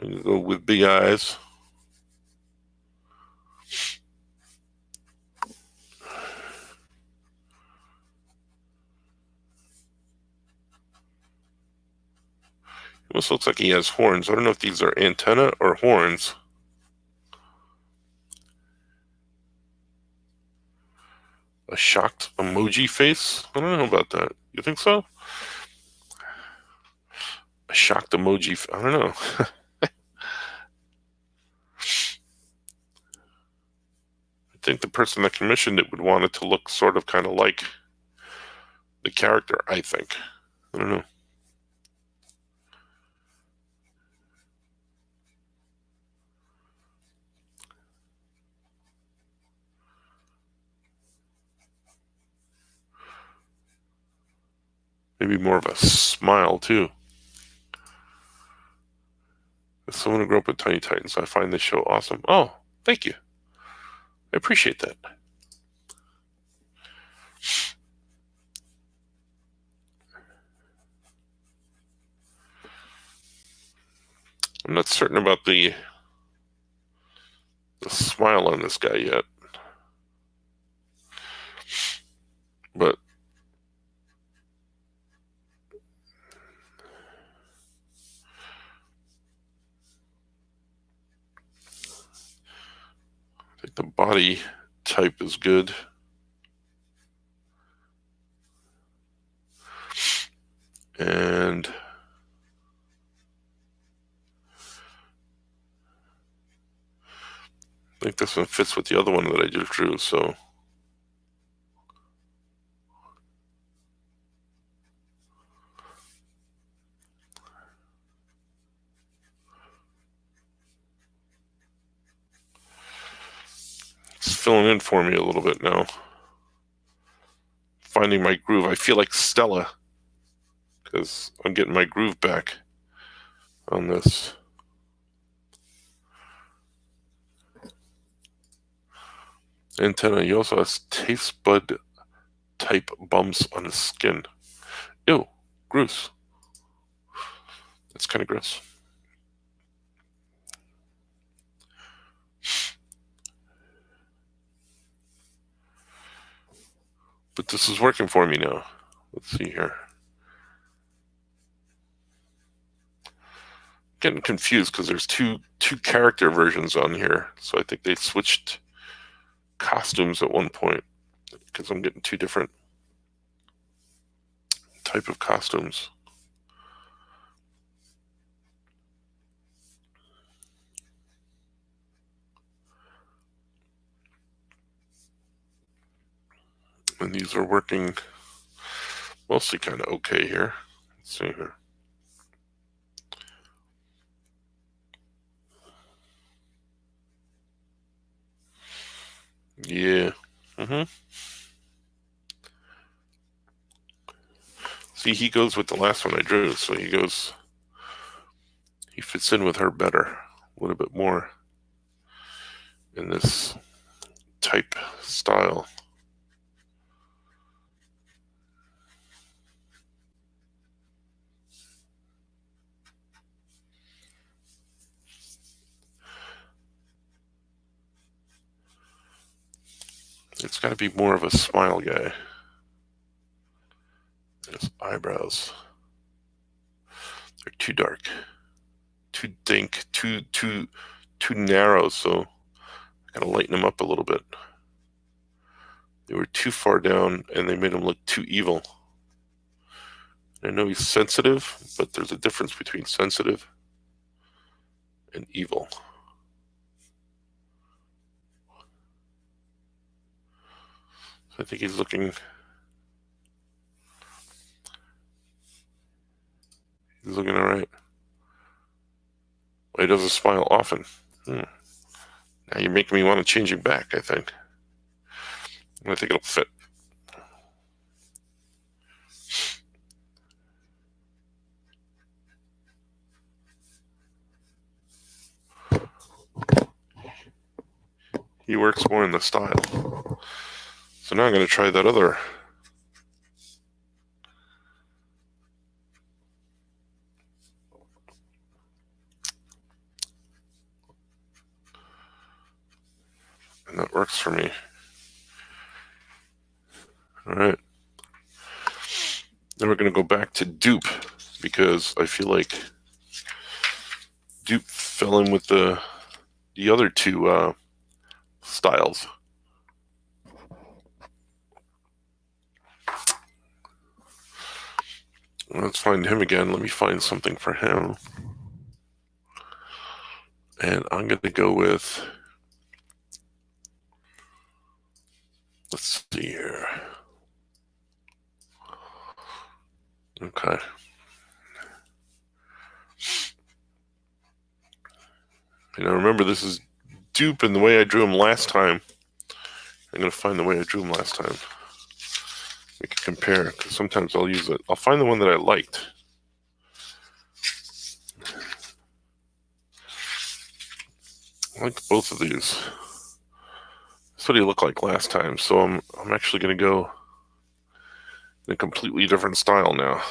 And go with big eyes. It almost looks like he has horns. I don't know if these are antenna or horns. A shocked emoji face? I don't know about that. You think so? A shocked emoji. I don't know. I think the person that commissioned it would want it to look sort of kind of like the character, I think. I don't know. Maybe more of a smile, too. As someone who grew up with Tiny Titans, I find this show awesome. Oh, thank you. I appreciate that. I'm not certain about the smile on this guy yet. But I think the body type is good. And I think this one fits with the other one that I just drew, so it's filling in for me a little bit now. Finding my groove. I feel like Stella because I'm getting my groove back on this. Antenna. He also has taste bud type bumps on his skin. Ew, gross. That's kind of gross. But this is working for me now. Let's see here. Getting confused because there's two character versions on here. So I think they switched costumes at one point because I'm getting 2 different type of costumes. And these are working mostly kind of okay here. Let's see here. Yeah. See, he goes with the last one I drew, so he fits in with her better, a little bit more in this type style. It's got to be more of a smile guy. His eyebrows, they're too dark, too dink, too narrow, so I gotta lighten them up a little bit. They were too far down and they made him look too evil. I know he's sensitive, but there's a difference between sensitive and evil. So I think he's looking all right. Well, he doesn't smile often. Now you're making me want to change him back, I think. I think it'll fit. He works more in the style. So now I'm going to try that other. And that works for me. All right. Then we're going to go back to dupe because I feel like dupe fell in with the other two styles. Let's find him again. Let me find something for him. And I'm going to go with, let's see here. Okay. And I remember this is dupe, and the way I drew him last time. I'm going to find the way I drew him last time. We can compare, because sometimes I'll use it. I'll find the one that I liked. I like both of these. That's what he looked like last time, so I'm actually going to go in a completely different style now.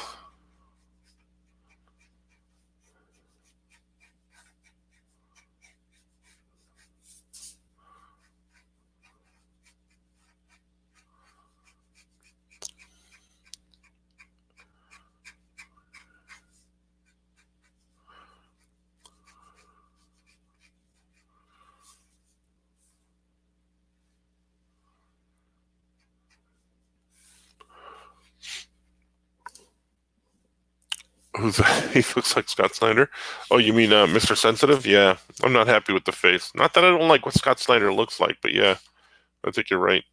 Who's that? He looks like Scott Snyder. Oh, you mean Mr. Sensitive? Yeah, I'm not happy with the face. Not that I don't like what Scott Snyder looks like, but yeah, I think you're right.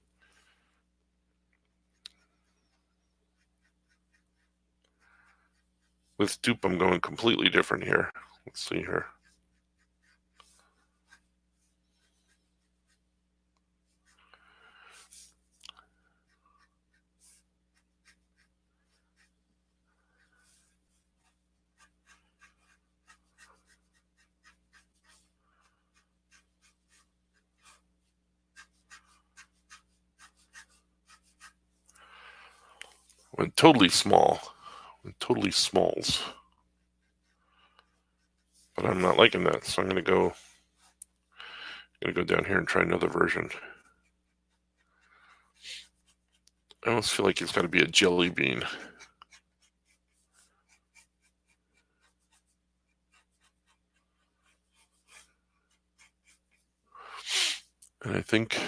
With dupe, I'm going completely different here. Let's see here. Went totally small. Went totally smalls. But I'm not liking that, so I'm gonna go down here and try another version. I almost feel like he's got to be a jelly bean. And I think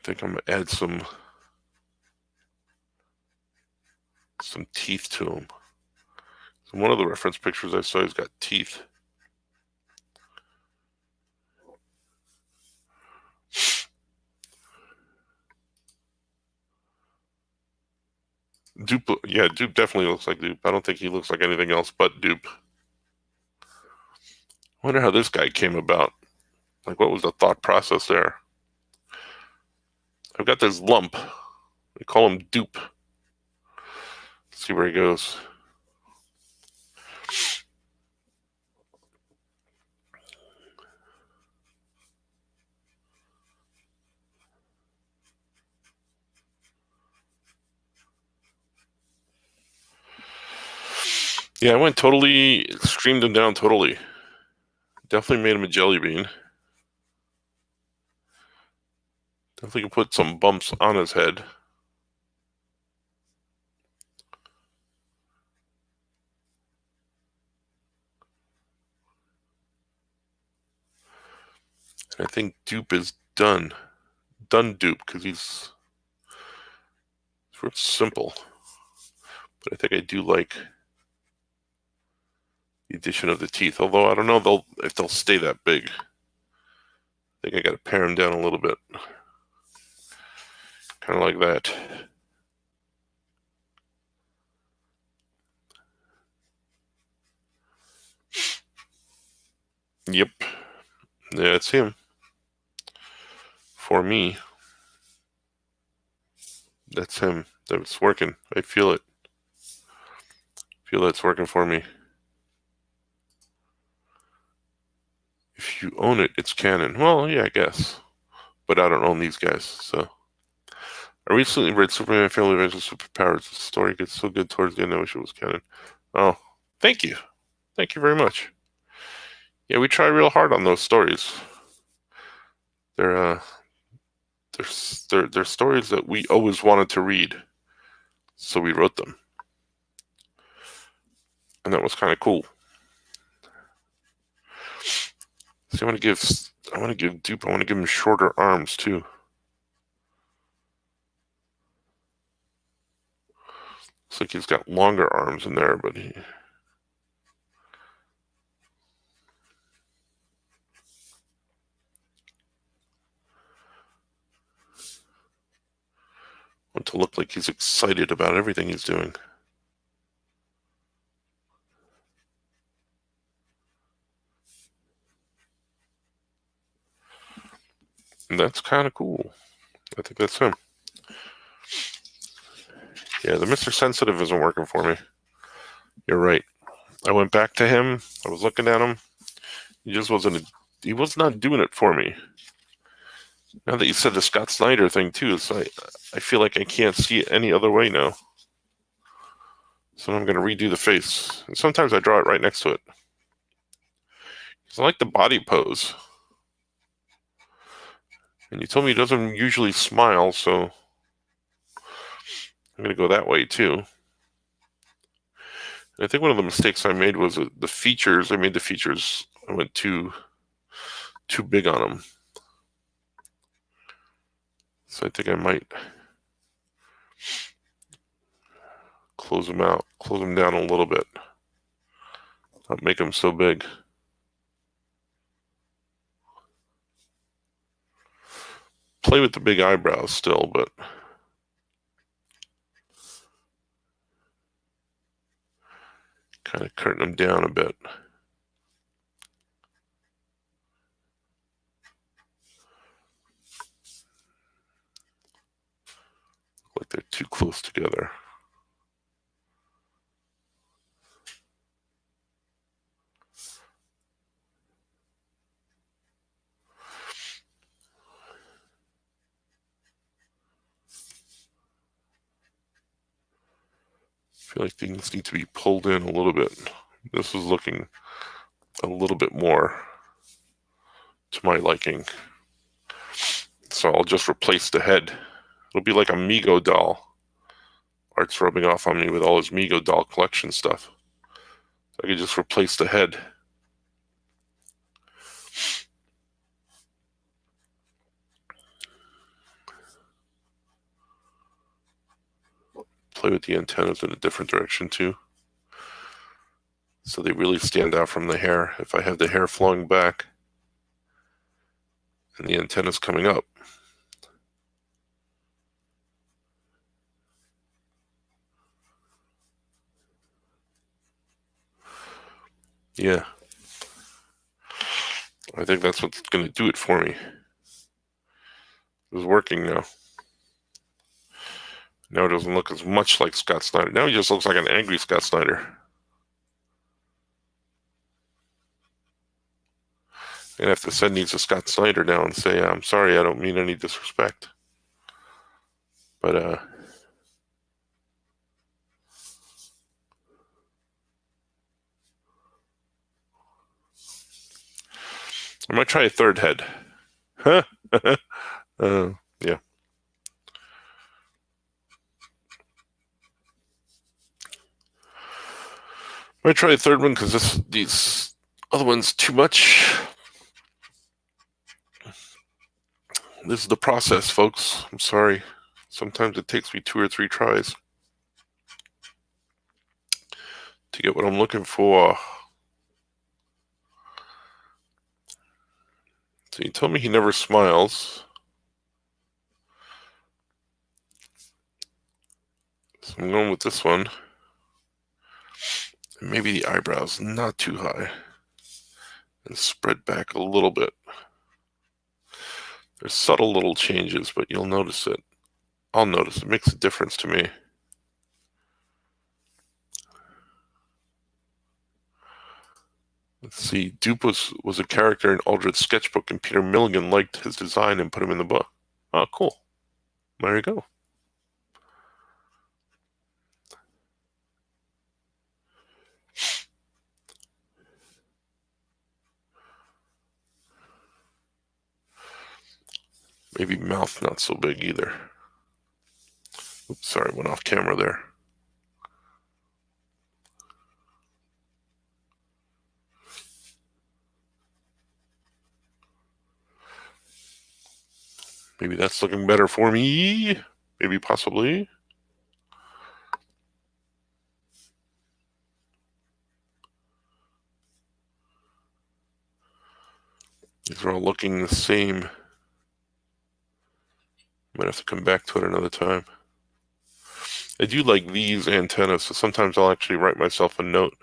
I'm gonna add some teeth to him. So one of the reference pictures I saw, he's got teeth. Dupe, yeah, Dupe definitely looks like Dupe. I don't think he looks like anything else but Dupe. I wonder how this guy came about. Like, what was the thought process there? I've got this lump. We call him Dupe. Let's see where he goes. Yeah, I went totally, streamed him down totally. Definitely made him a jelly bean. Definitely can put some bumps on his head. And I think Dupe is done. Done Dupe, because he's simple. But I think I do like the addition of the teeth. Although I don't know if they'll stay that big. I think I got to pare them down a little bit. Kind of like that. Yep. Yeah, it's him. For me. That's him. That's working. I feel it. Feel that's working for me. If you own it, it's canon. Well, yeah, I guess. But I don't own these guys, so. I recently read Superman Family Adventures Superpowers. The story gets so good towards the end, I wish it was canon. Oh, thank you. Thank you very much. Yeah, we try real hard on those stories. They're stories that we always wanted to read, so we wrote them, and that was kind of cool. So I want to give Dupe. I want to give him shorter arms too. Looks like he's got longer arms in there, but he. Want to look like he's excited about everything he's doing. And that's kind of cool. I think that's him. Yeah, the Mr. Sensitive isn't working for me. You're right. I went back to him. I was looking at him. He just wasn't. He was not doing it for me. Now that you said the Scott Snyder thing too, so I feel like I can't see it any other way now. So I'm going to redo the face. And sometimes I draw it right next to it. I like the body pose. And you told me he doesn't usually smile, so I'm going to go that way too. And I think one of the mistakes I made was the features. I made the features. I went too big on them. So I think I might close them down a little bit. Not make them so big. Play with the big eyebrows still, but kind of curtain them down a bit. Like they're too close together. I feel like things need to be pulled in a little bit. This is looking a little bit more to my liking. So I'll just replace the head. It'll be like a Mego doll. Art's rubbing off on me with all his Mego doll collection stuff. I could just replace the head. Play with the antennas in a different direction too. So they really stand out from the hair. If I have the hair flowing back and the antennas coming up. Yeah, I think that's what's going to do it for me. It's working now. Now it doesn't look as much like Scott Snyder. Now he just looks like an angry Scott Snyder. I have to send these to Scott Snyder now and say, I'm sorry, I don't mean any disrespect. But I might try a third head. Huh? Yeah. I might try a third one because these other ones too much. This is the process, folks. I'm sorry. Sometimes it takes me 2 or 3 tries to get what I'm looking for. So you told me he never smiles. So I'm going with this one. Maybe the eyebrows not too high. And spread back a little bit. There's subtle little changes, but you'll notice it. I'll notice it makes a difference to me. Let's see. Dupe was a character in Aldred's sketchbook, and Peter Milligan liked his design and put him in the book. Oh, cool. There you go. Maybe mouth not so big either. Oops, sorry, went off camera there. Maybe that's looking better for me. Maybe possibly. These are all looking the same. Might have to come back to it another time. I do like these antennas, so sometimes I'll actually write myself a note.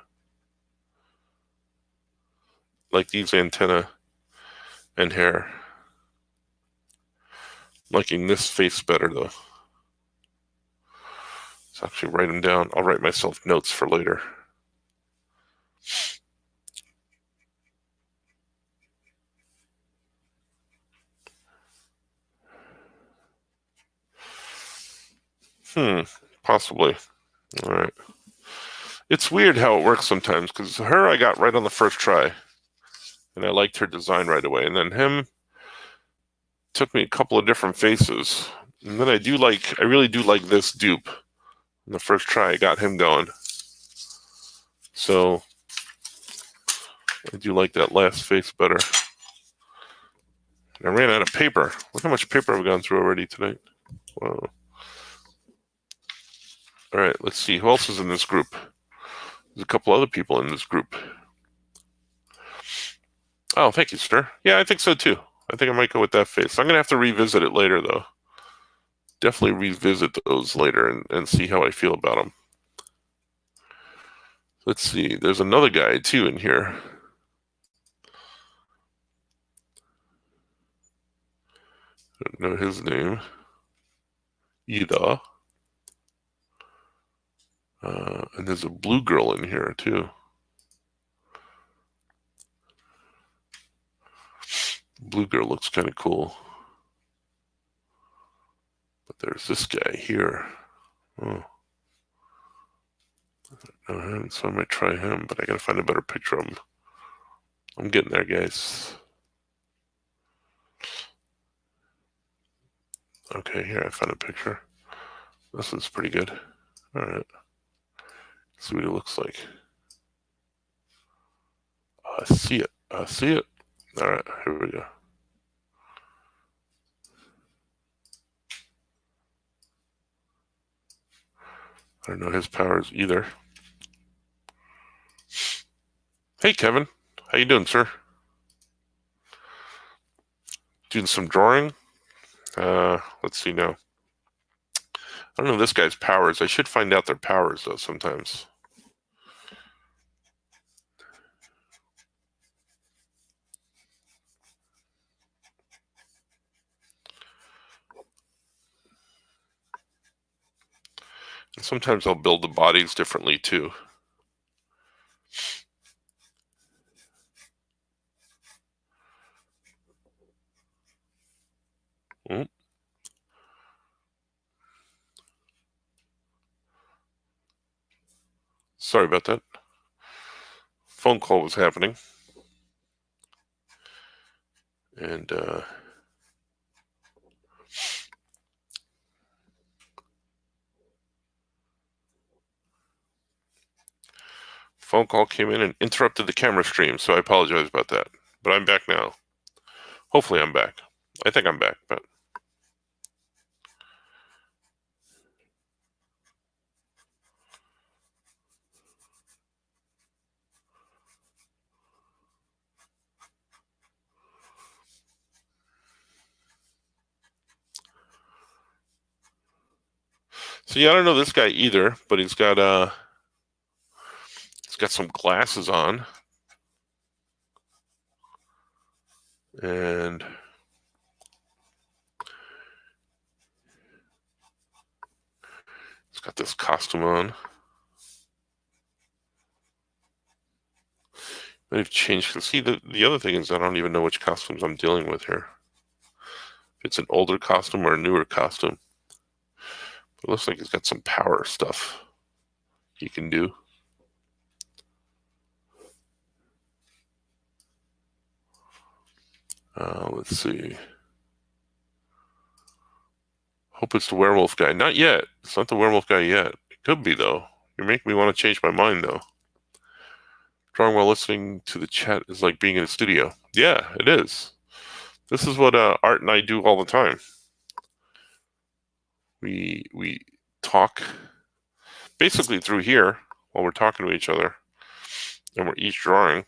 Like these antenna and hair. Liking this face better though. Let's actually write them down. I'll write myself notes for later. Possibly. All right. It's weird how it works sometimes because her I got right on the first try, and I liked her design right away. And then him took me a couple of different faces, and then I really do like this dupe. In the first try, I got him going. So I do like that last face better. I ran out of paper. Look how much paper I've gone through already tonight. Wow. All right, let's see. Who else is in this group? There's a couple other people in this group. Oh, thank you, sir. Yeah, I think so too. I think I might go with that face. I'm going to have to revisit it later, though. Definitely revisit those later and see how I feel about them. Let's see. There's another guy, too, in here. I don't know his name. Ida. And there's a blue girl in here, too. Blue girl looks kind of cool. But there's this guy here. Oh. So I might try him, but I gotta find a better picture of him. I'm getting there, guys. Okay, here I found a picture. This is pretty good. All right. See what it looks like. I see it. I see it. All right, here we go. I don't know his powers either. Hey, Kevin. How you doing, sir? Doing some drawing? Let's see now. I don't know this guy's powers. I should find out their powers, though, sometimes. Sometimes I'll build the bodies differently too. Oh, sorry about that. Phone call was happening. And phone call came in and interrupted the camera stream, so I apologize about that. But I'm back now. Hopefully I'm back. I think I'm back, but so yeah, I don't know this guy either, but he's got some glasses on, and he's got this costume on. They've changed. See, the other thing is I don't even know which costumes I'm dealing with here. If it's an older costume or a newer costume. It looks like he's got some power stuff he can do. Let's see. Hope it's the werewolf guy. Not yet. It's not the werewolf guy yet. It could be, though. You make me want to change my mind, though. Drawing while listening to the chat is like being in a studio. Yeah, it is. This is what Art and I do all the time. We talk basically through here while we're talking to each other, and we're each drawing.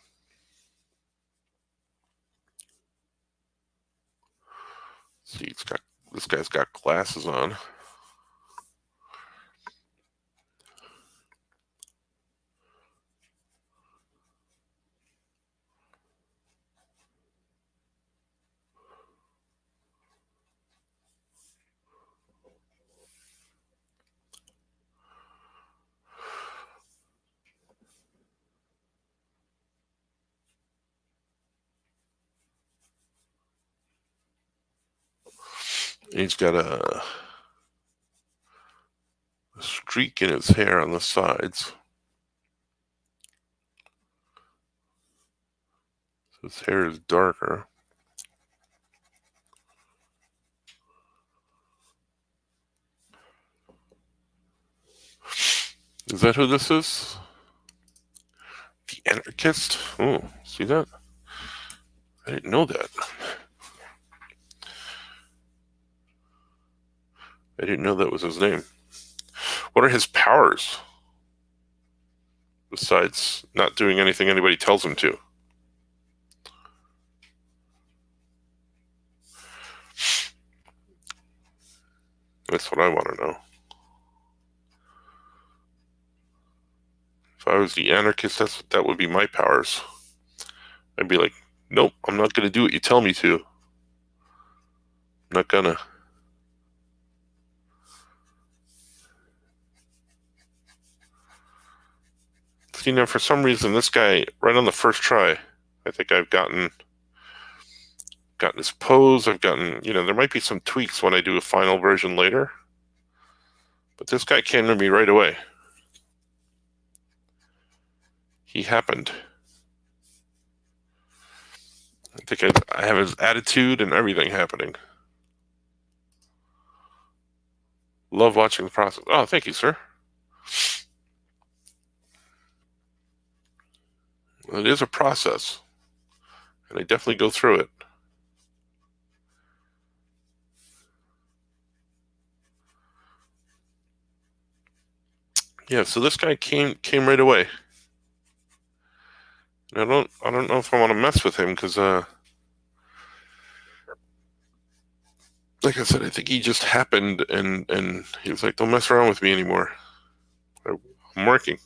See, this guy's got glasses on. And he's got a streak in his hair on the sides. His hair is darker. Is that who this is? The anarchist? Oh, see that? I didn't know that. I didn't know that was his name. What are his powers? Besides not doing anything anybody tells him to. That's what I want to know. If I was the anarchist, that would be my powers. I'd be like, nope, I'm not going to do what you tell me to. I'm not gonna. See, now for some reason, this guy, right on the first try, I think I've gotten his pose. I've gotten, there might be some tweaks when I do a final version later. But this guy came to me right away. He happened. I think I have his attitude and everything happening. Love watching the process. Oh, thank you, sir. It is a process, and I definitely go through it. Yeah, so this guy came right away. And I don't know if I want to mess with him because like I said, I think he just happened and he was like, don't mess around with me anymore. I'm working.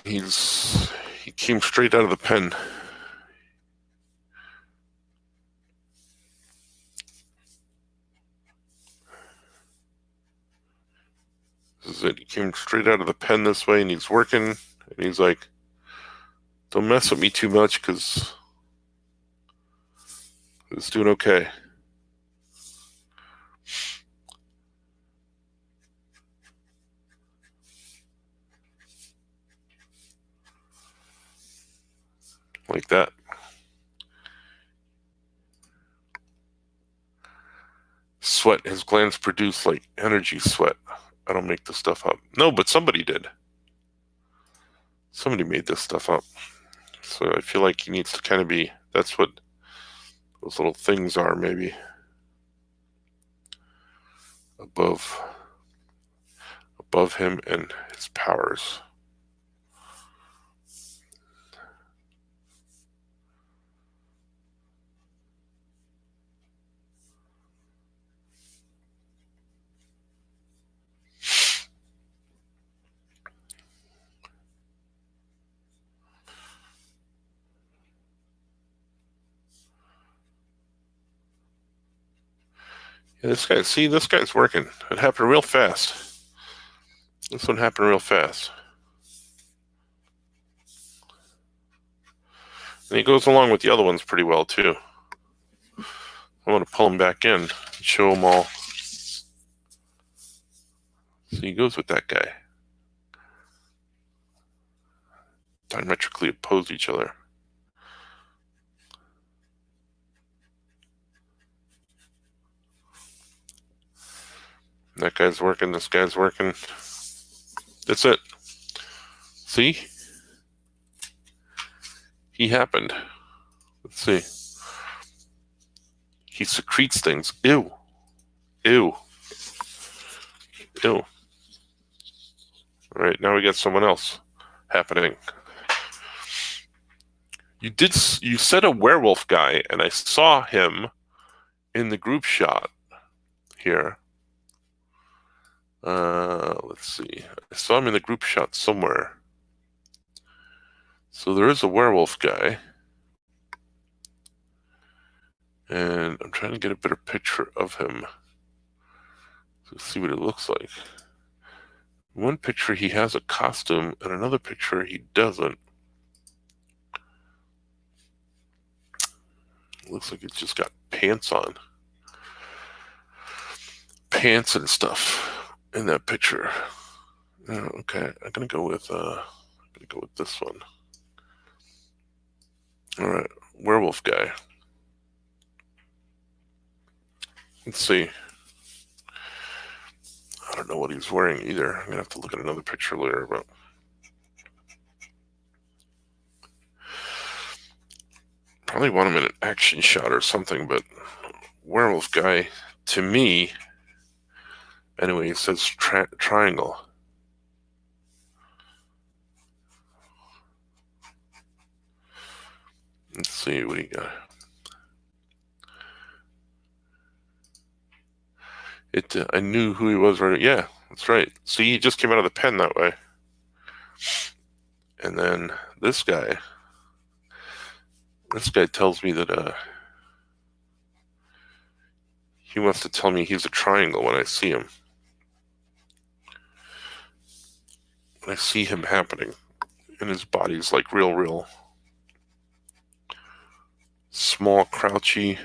He came straight out of the pen. This is it. He came straight out of the pen this way, and he's working, and he's like, don't mess with me too much, because it's doing okay. Like that. Sweat. His glands produce like energy sweat. I don't make this stuff up. No, but somebody did. Somebody made this stuff up. So I feel like he needs to kind of be, that's what those little things are, maybe. Above him and his powers. Yeah, this guy's working. It happened real fast. This one happened real fast. And he goes along with the other ones pretty well, too. I want to pull him back in and show him all. So he goes with that guy. Diametrically opposed each other. That guy's working, this guy's working. That's it. See? He happened. Let's see. He secretes things. Ew. Ew. Ew. All right, now we got someone else happening. You said a werewolf guy, and I saw him in the group shot here. Let's see. I saw him in the group shot somewhere. So there is a werewolf guy. And I'm trying to get a better picture of him to see what it looks like. One picture he has a costume, and another picture he doesn't. It looks like he's just got pants on. Pants and stuff in that picture. Okay, I'm gonna go with this one. All right, werewolf guy. Let's see. I don't know what he's wearing either. I'm gonna have to look at another picture later, but probably want him in an action shot or something. But werewolf guy, to me, anyway, it says triangle. Let's see what he got. I knew who he was right. Yeah, that's right. See, he just came out of the pen that way. And then this guy tells me that he wants to tell me he's a triangle when I see him. When I see him happening, and his body's like real small, crouchy.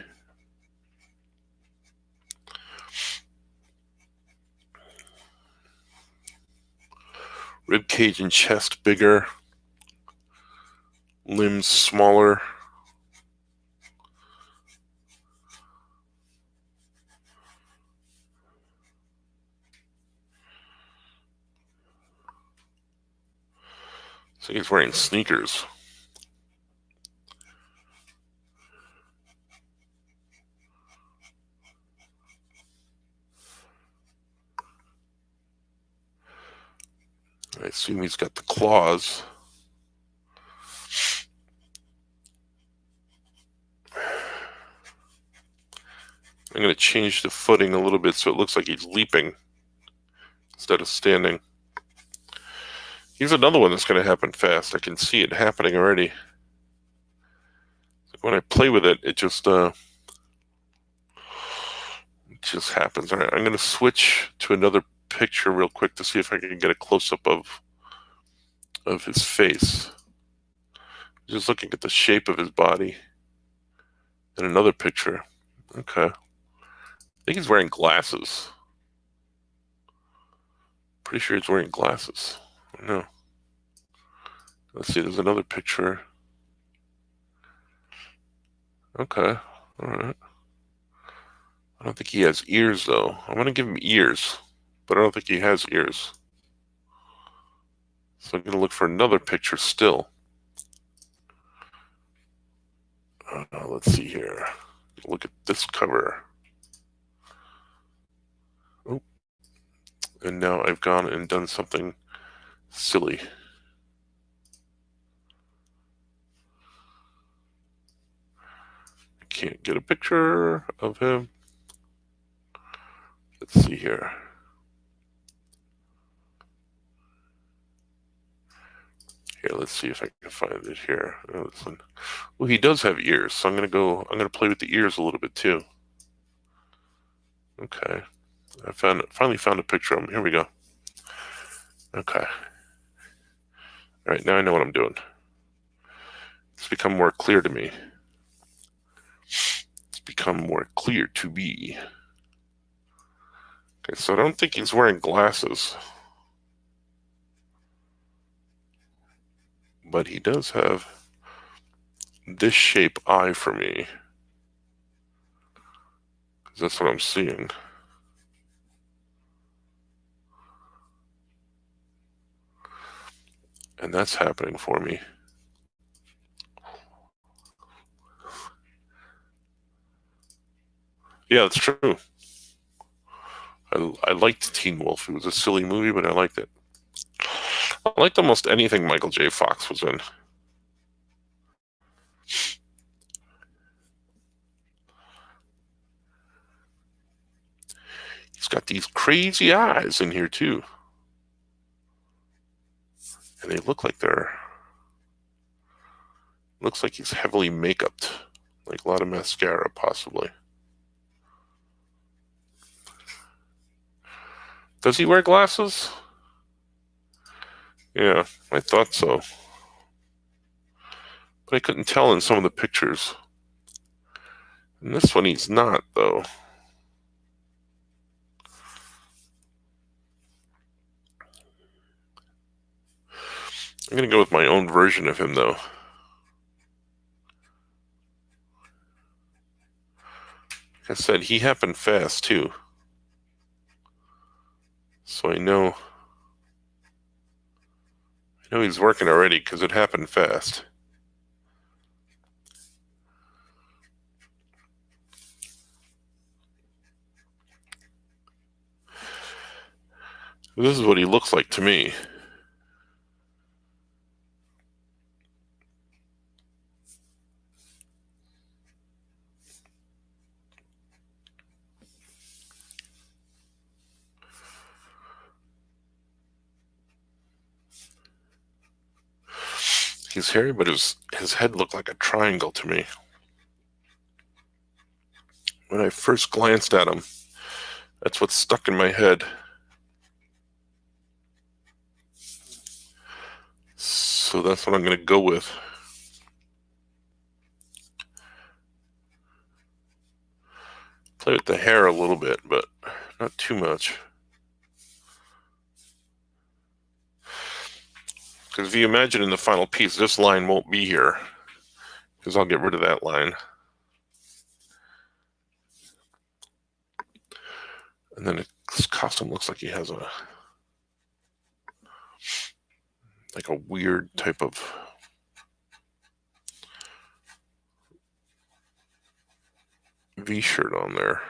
Rib cage and chest bigger. Limbs smaller. So he's wearing sneakers. I assume he's got the claws. I'm going to change the footing a little bit so it looks like he's leaping instead of standing. Here's another one that's going to happen fast. I can see it happening already. When I play with it, it just happens. All right, I'm going to switch to another picture real quick to see if I can get a close-up of his face. Just looking at the shape of his body. And another picture. Okay. I think he's wearing glasses. Pretty sure he's wearing glasses. No. Let's see, there's another picture. Okay. All right. I don't think he has ears, though. I'm going to give him ears, but I don't think he has ears. So I'm going to look for another picture still. Let's see here. Look at this cover. Oh. And now I've gone and done something silly. I can't get a picture of him. Let's see here. Here, let's see if I can find it here. Oh, this one. Well, he does have ears, so I'm gonna play with the ears a little bit too. Okay. I finally found a picture of him. Here we go. Okay. All right, now I know what I'm doing. It's become more clear to me. It's become more clear to me. Okay, so I don't think he's wearing glasses. But he does have this shape eye for me. Because that's what I'm seeing. And that's happening for me. Yeah, it's true. I liked Teen Wolf. It was a silly movie, but I liked it. I liked almost anything Michael J. Fox was in. He's got these crazy eyes in here, too. And they look like looks like he's heavily make-upped. Like a lot of mascara, possibly. Does he wear glasses? Yeah, I thought so. But I couldn't tell in some of the pictures. In this one, he's not, though. I'm going to go with my own version of him, though. Like I said, he happened fast, too. So I know he's working already because it happened fast. This is what he looks like to me. He's hairy, but his head looked like a triangle to me. When I first glanced at him, that's what stuck in my head. So that's what I'm going to go with. Play with the hair a little bit, but not too much. Because if you imagine in the final piece, this line won't be here. Because I'll get rid of that line. And then his costume looks like he has a weird type of V-shirt on there.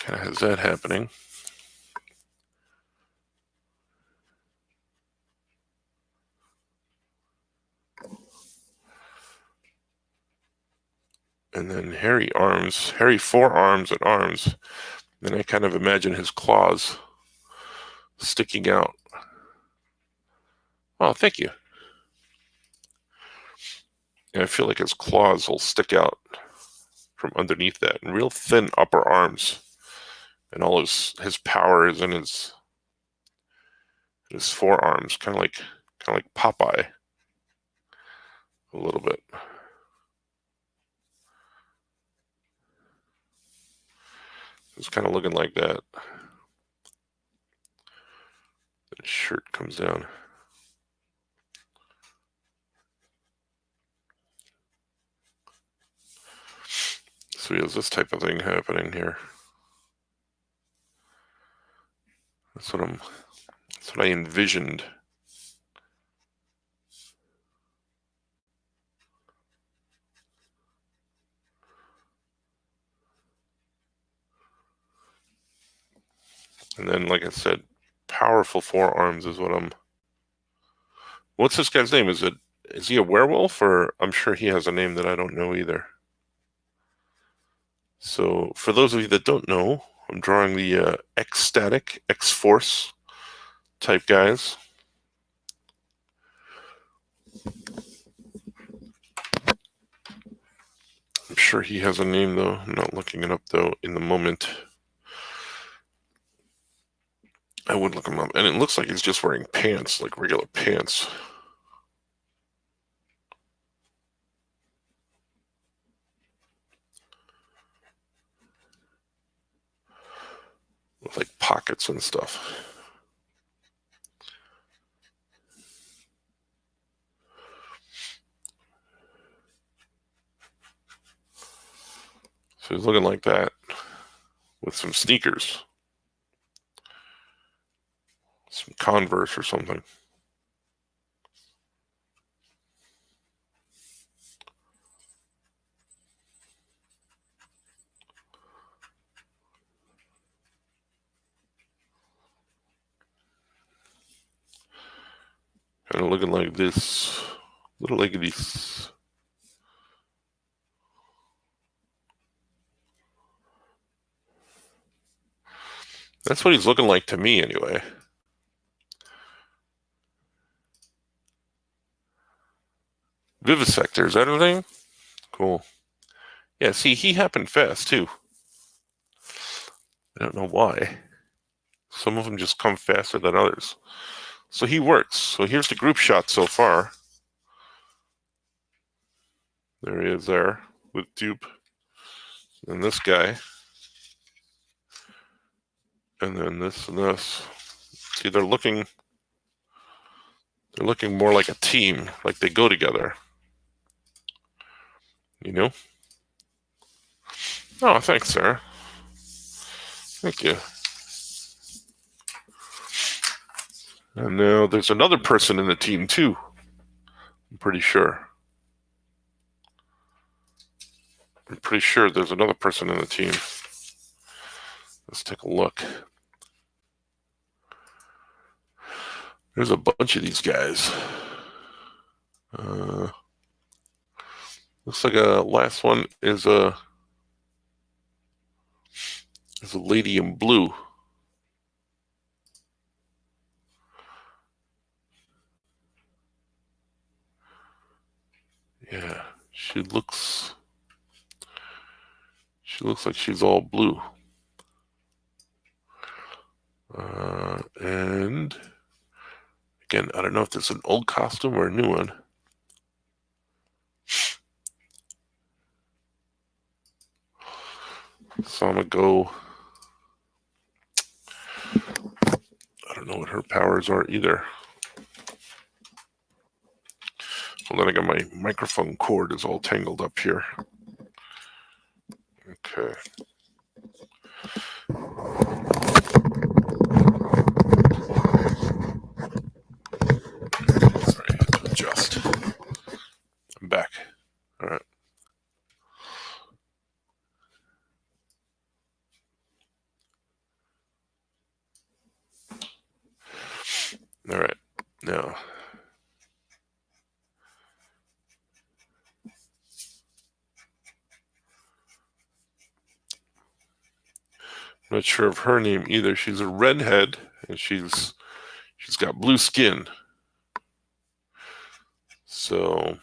Kind of has that happening. And then hairy forearms and arms. Then I kind of imagine his claws. sticking out. Oh, thank you. And I feel like his claws will stick out from underneath that, and real thin upper arms, and all his power is in his forearms, kind of like Popeye, a little bit. It's kind of looking like that. His shirt comes down. So he has this type of thing happening here. That's what I envisioned. And then, like I said, powerful forearms is what I'm. What's this guy's name? Is he a werewolf, or I'm sure he has a name that I don't know either. So for those of you that don't know, I'm drawing the X-Static, X-Force type guys. I'm sure he has a name, though. I'm not looking it up, though, in the moment. I would look him up. And it looks like he's just wearing pants, like regular pants. With like pockets and stuff. So he's looking like that with some sneakers. Some Converse or something. Kind of looking like this. Little like this. That's what he's looking like to me, anyway. Vivisector, is that everything? Cool. Yeah, see, he happened fast, too. I don't know why. Some of them just come faster than others. So he works. So here's the group shot so far. There he is there with Dupe. And this guy. And then this and this. See, they're looking more like a team, like they go together. You know? Oh, thanks, Sarah. Thank you. And now there's another person in the team, too. I'm pretty sure. There's another person in the team. Let's take a look. There's a bunch of these guys. Looks like a last one is a lady in blue. Yeah, she looks like she's all blue. And again, I don't know if this is an old costume or a new one. So I'm gonna go. I don't know what her powers are either. Well, then I got my microphone cord is all tangled up here. Okay. Sorry, I have to adjust. I'm back. All right. All right. Now. I'm not sure of her name either. She's a redhead, and she's got blue skin. So,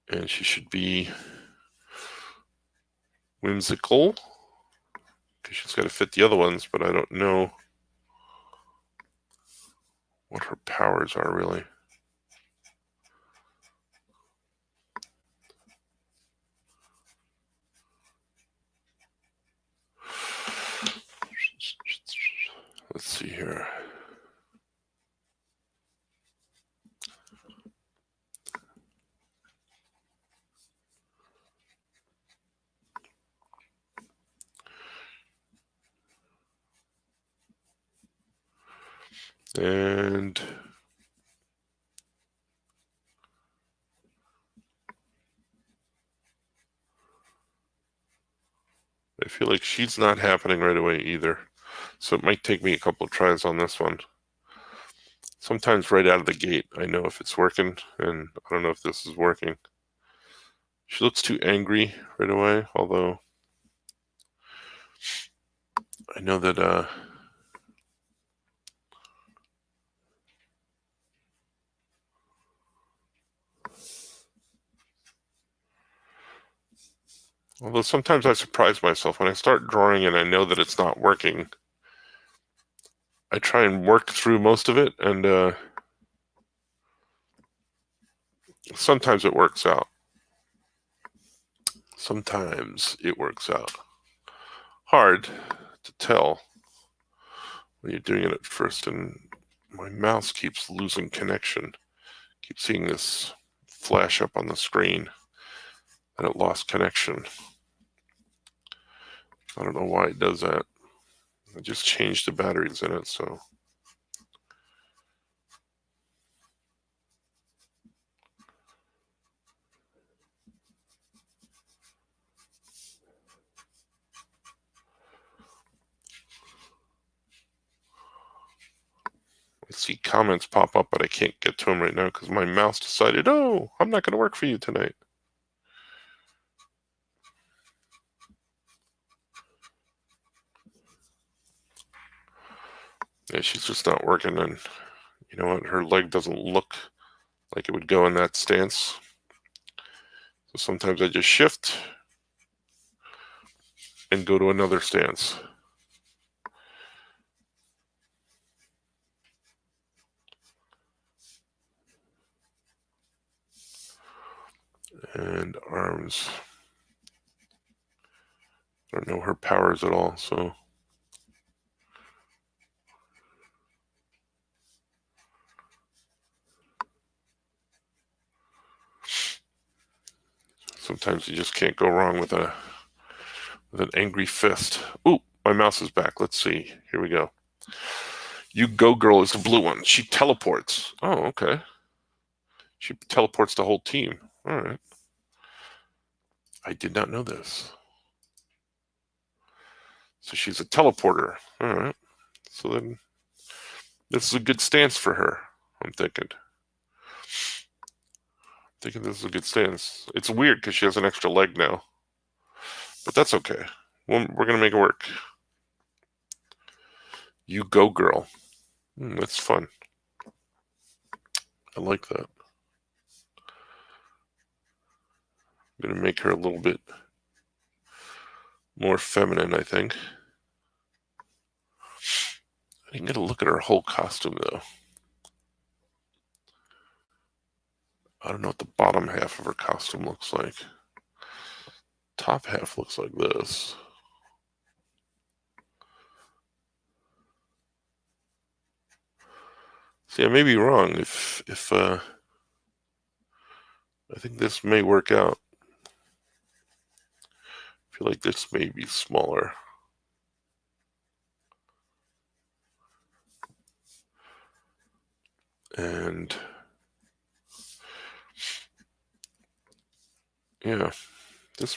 and she should be whimsical because she's got to fit the other ones, but I don't know what her powers are really. Let's see here. And I feel like she's not happening right away either. So it might take me a couple of tries on this one. Sometimes right out of the gate, I know if it's working, and I don't know if this is working. She looks too angry right away, although I know that although sometimes I surprise myself when I start drawing and I know that it's not working. I try and work through most of it, and sometimes it works out. Sometimes it works out. Hard to tell when you're doing it at first, and my mouse keeps losing connection. Keep seeing this flash up on the screen that it lost connection. I don't know why it does that. I just changed the batteries in it, so. I see comments pop up, but I can't get to them right now because my mouse decided, oh, I'm not going to work for you tonight. Yeah, she's just not working, and you know what? Her leg doesn't look like it would go in that stance. So sometimes I just shift and go to another stance. And arms. I don't know her powers at all, so. Sometimes you just can't go wrong with an angry fist. Ooh, my mouse is back. Let's see. Here we go. You Go Girl is the blue one. She teleports. Oh, okay. She teleports the whole team. All right. I did not know this. So she's a teleporter. All right. So then this is a good stance for her, I'm thinking. This is a good stance. It's weird because she has an extra leg now. But that's okay. We're going to make it work. You Go Girl. That's fun. I like that. I'm going to make her a little bit more feminine, I think. I didn't get a look at her whole costume, though. I don't know what the bottom half of her costume looks like. Top half looks like this. See, I may be wrong. If I think this may work out. I feel like this may be smaller. And yeah, this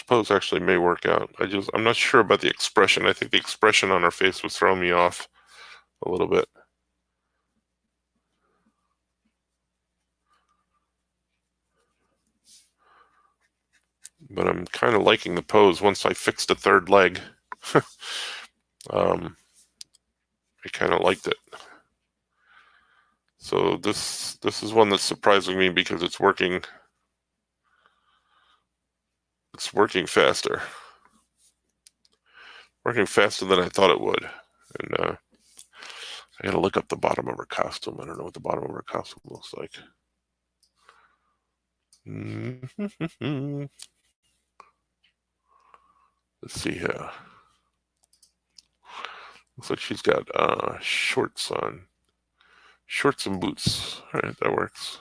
pose actually may work out. I'm not sure about the expression. I think the expression on her face was throwing me off a little bit. But I'm kind of liking the pose once I fixed the third leg. I kind of liked it. So this is one that's surprising me because it's working. It's working faster. Working faster than I thought it would. And I gotta look up the bottom of her costume. I don't know what the bottom of her costume looks like. Let's see here. Looks like she's got shorts on. Shorts and boots. All right, that works.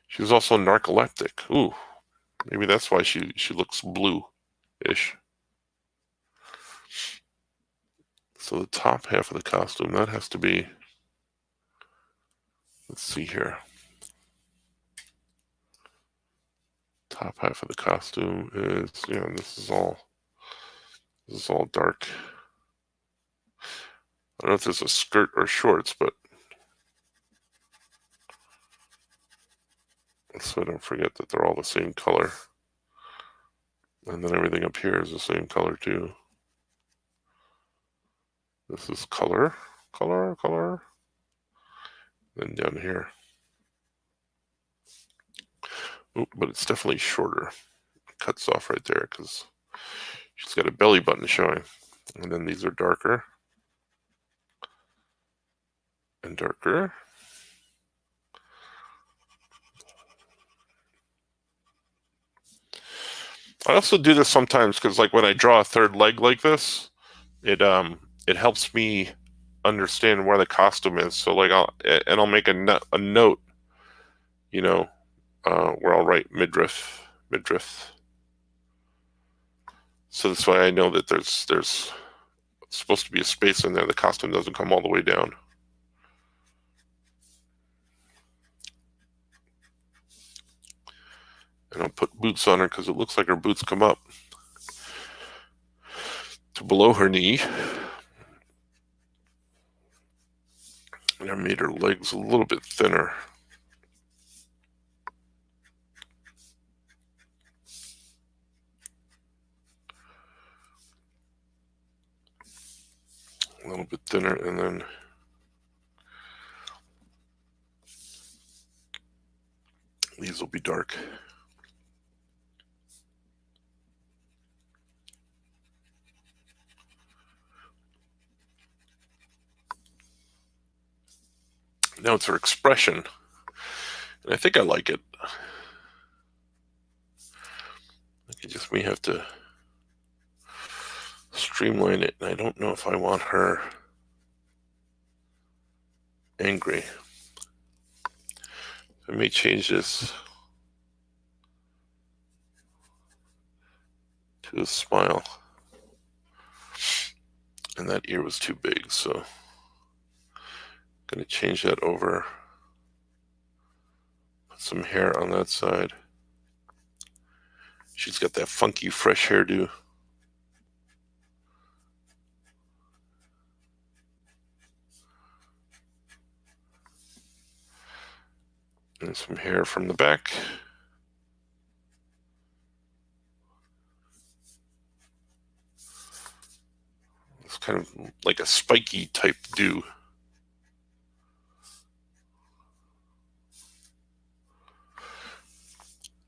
She was also narcoleptic. Ooh, maybe that's why she looks blue-ish. So the top half of the costume, that has to be, let's see here. Top half of the costume is, this is all dark. I don't know if there's a skirt or shorts, but so I don't forget that they're all the same color. And then everything up here is the same color too. This is color. Then down here. Oop, but it's definitely shorter. It cuts off right there because she's got a belly button showing. And then these are darker. And darker. I also do this sometimes because, like, when I draw a third leg like this, it helps me understand where the costume is. So, like, I'll make a note, where I'll write midriff. So that's why I know that there's supposed to be a space in there. The costume doesn't come all the way down. And I'll put boots on her because it looks like her boots come up to below her knee. And I made her legs a little bit thinner. A little bit thinner, and then these will be dark. Now it's her expression, and I think I like it. I just may have to streamline it, and I don't know if I want her angry. I may change this to a smile. And that ear was too big, so I'm going to change that over. Put some hair on that side. She's got that funky, fresh hairdo. And some hair from the back. It's kind of like a spiky type do.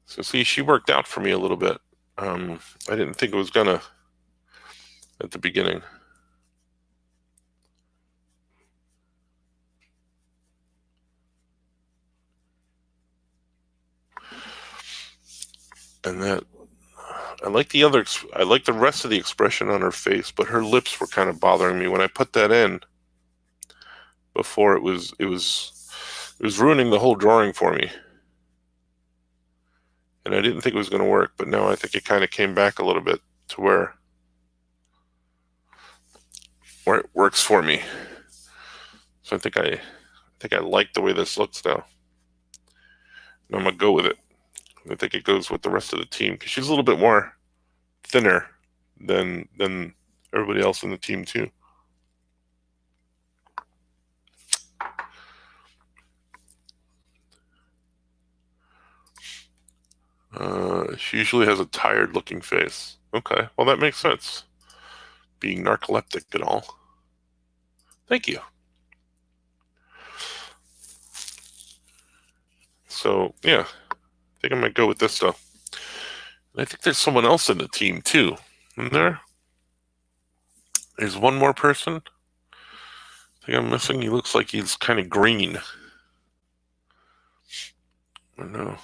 So see, she worked out for me a little bit. I didn't think it was gonna at the beginning. And that, I like the rest of the expression on her face, but her lips were kind of bothering me when I put that in. Before it was ruining the whole drawing for me. And I didn't think it was going to work, but now I think it kind of came back a little bit to where it works for me. So I think I like the way this looks now. And I'm gonna go with it. I think it goes with the rest of the team because she's a little bit more thinner than everybody else in the team too. She usually has a tired-looking face. Okay, well that makes sense. Being narcoleptic and all. Thank you. So yeah, I think I might go with this though. And I think there's someone else in the team too. Isn't there? There's one more person. I think I'm missing. He looks like he's kind of green. I don't know.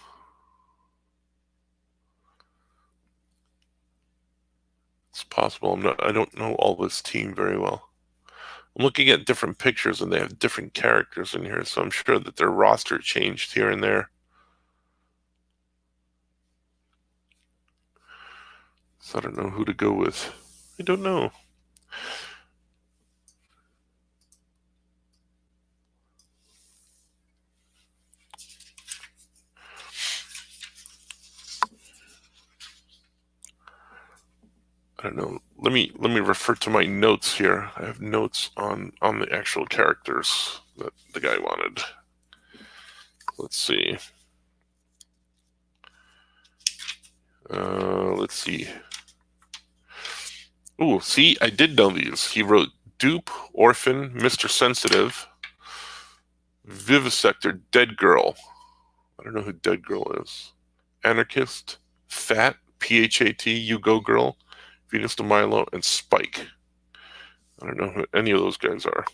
It's possible. I don't know all this team very well. I'm looking at different pictures and they have different characters in here, so I'm sure that their roster changed here and there. So I don't know who to go with. I don't know. I don't know. Let me refer to my notes here. I have notes on the actual characters that the guy wanted. Let's see. Let's see. Ooh, see, I did know these. He wrote Dupe, Orphan, Mr. Sensitive, Vivisector, Dead Girl. I don't know who Dead Girl is. Anarchist, Fat, P-H-A-T, You Go Girl, Venus de Milo, and Spike. I don't know who any of those guys are.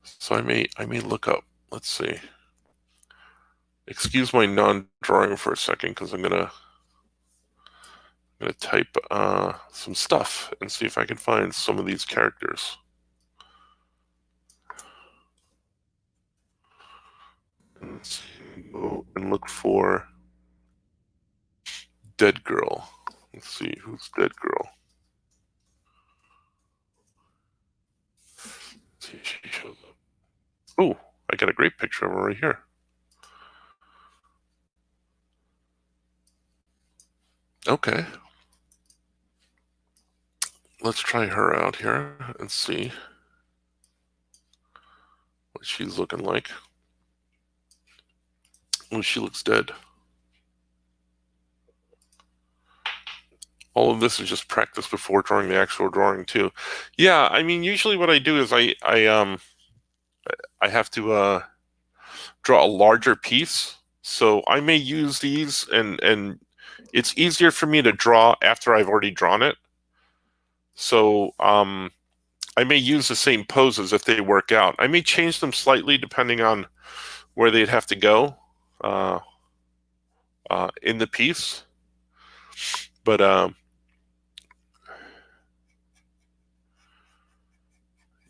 So I may look up. Let's see. Excuse my non-drawing for a second because I'm gonna type some stuff and see if I can find some of these characters. Let's go and look for Dead Girl. Let's see who's Dead Girl. Let's see if she shows up. Oh, I got a great picture of her right here. Okay. Let's try her out here and see what she's looking like. Oh, she looks dead. All of this is just practice before drawing the actual drawing too. Yeah, I mean, usually what I do is I have to draw a larger piece. So I may use these and it's easier for me to draw after I've already drawn it. So I may use the same poses if they work out. I may change them slightly depending on where they'd have to go uh, in the piece. But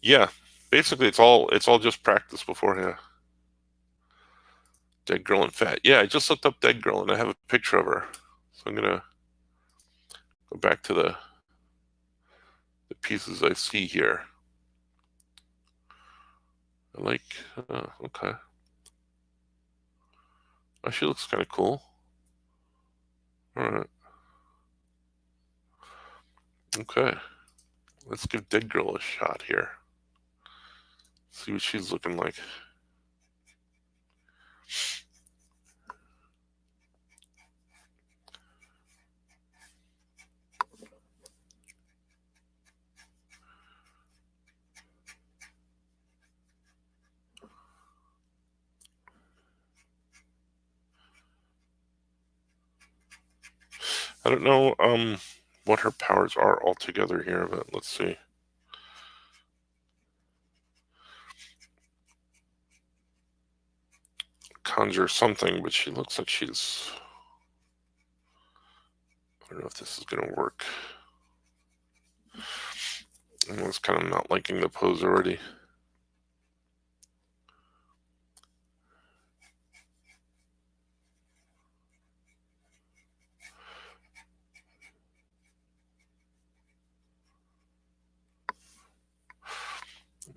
yeah, basically it's all just practice beforehand. Dead Girl and Fat. Yeah, I just looked up Dead Girl and I have a picture of her. So I'm gonna go back to the pieces I see here. I like, okay. Oh, she looks kind of cool. All right. Okay. Let's give Dead Girl a shot here. See what she's looking like. I don't know what her powers are altogether here, but let's see. Conjure something, but she looks like she's... I don't know if this is going to work. I was kind of not liking the pose already.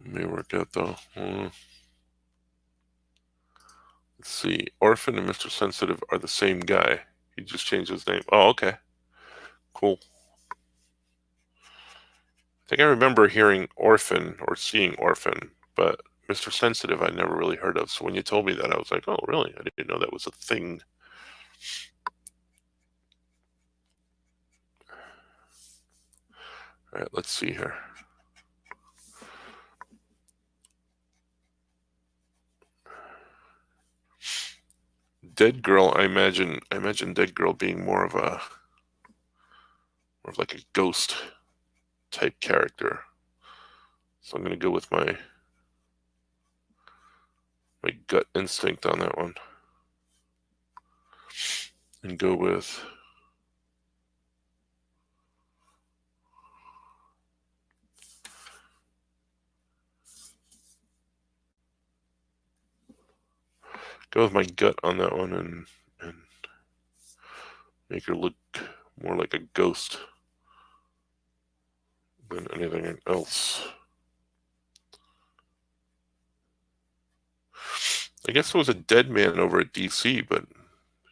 May work out though. Let's see. Orphan and Mr. Sensitive are the same guy. He just changed his name. Oh, okay. Cool. I think I remember hearing Orphan or seeing Orphan, but Mr. Sensitive I never really heard of. So when you told me that, I was like, oh, really? I didn't know that was a thing. All right, let's see here. Dead Girl, I imagine Dead Girl being more of like a ghost type character. So I'm gonna go with my gut instinct on that one. And go with my gut on that one and make her look more like a ghost than anything else. I guess there was a Dead Man over at DC, but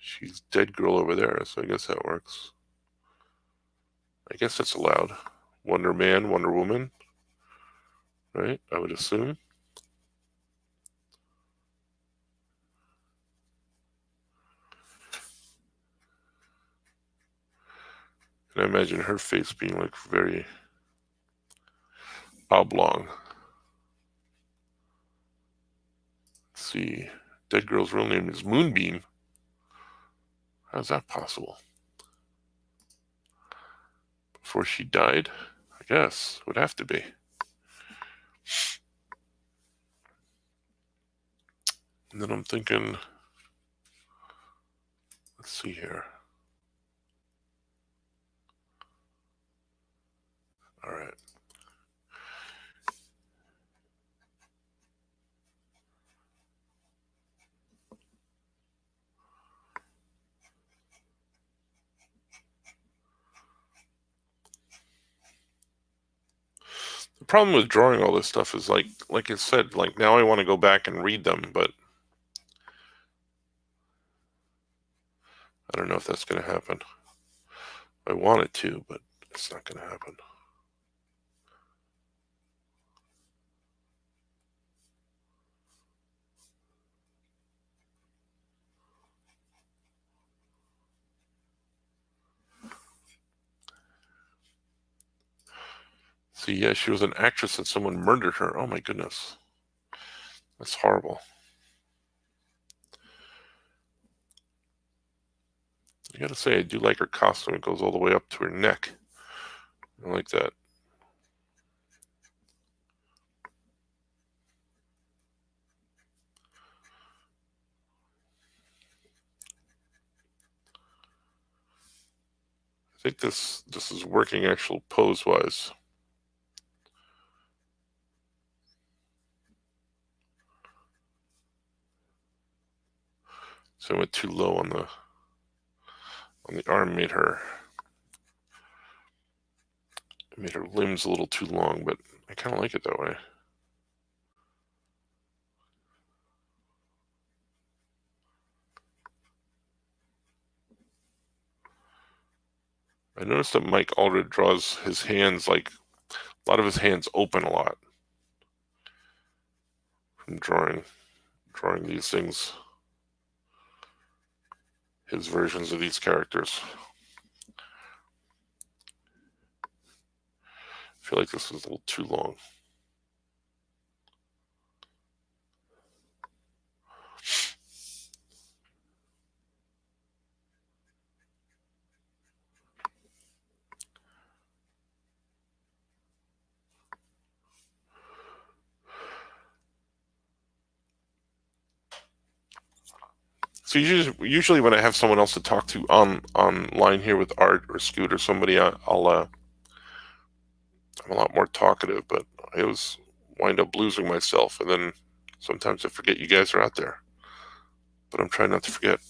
she's Dead Girl over there, so I guess that works. I guess that's allowed. Wonder Man, Wonder Woman, right? I would assume. And I imagine her face being like very oblong. Let's see. Dead Girl's real name is Moonbeam. How's that possible? Before she died? I guess. Would have to be. And then I'm thinking, let's see here. All right. The problem with drawing all this stuff is like I said, like now I want to go back and read them, but I don't know if that's going to happen. I want it to, but it's not going to happen. See, yeah, she was an actress and someone murdered her. Oh my goodness. That's horrible. I gotta say, I do like her costume. It goes all the way up to her neck. I like that. I think this is working actual pose-wise. So I went too low on the arm, made her limbs a little too long, but I kind of like it that way. I noticed that Mike Aldred draws his hands like a lot of his hands open a lot from drawing these things, his versions of these characters. I feel like this is a little too long. So usually when I have someone else to talk to online here with Art or Scoot or somebody, I'm a lot more talkative, but I always wind up losing myself, and then sometimes I forget you guys are out there. But I'm trying not to forget.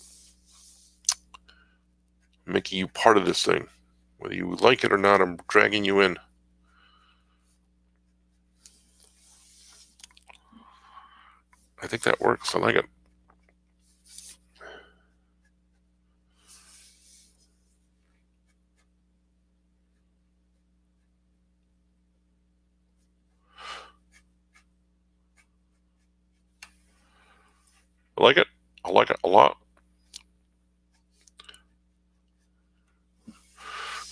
I'm making you part of this thing. Whether you like it or not, I'm dragging you in. I think that works. I like it. I like it. I like it a lot.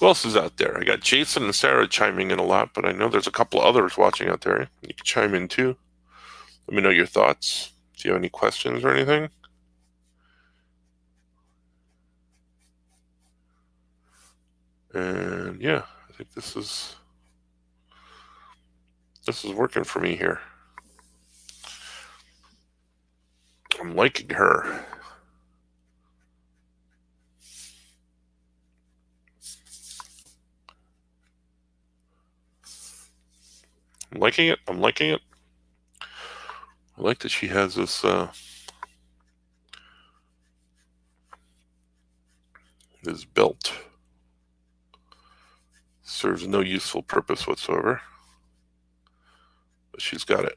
Who else is out there? I got Jason and Sarah chiming in a lot, but I know there's a couple others watching out there. You can chime in too. Let me know your thoughts. Do you have any questions or anything? And yeah, I think this is working for me here. I'm liking her. I'm liking it. I'm liking it. I like that she has this this belt. Serves no useful purpose whatsoever, but she's got it.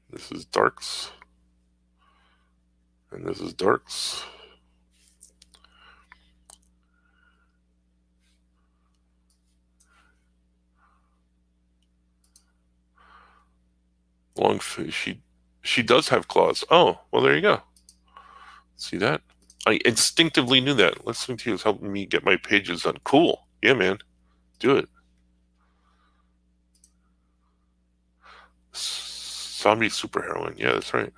This is darks, and this is darks. Long she does have claws. Oh, well, there you go. See that? I instinctively knew that. Listening to you is helping me get my pages done. Cool. Yeah, man. Do it. Zombie superheroine. Yeah, that's right.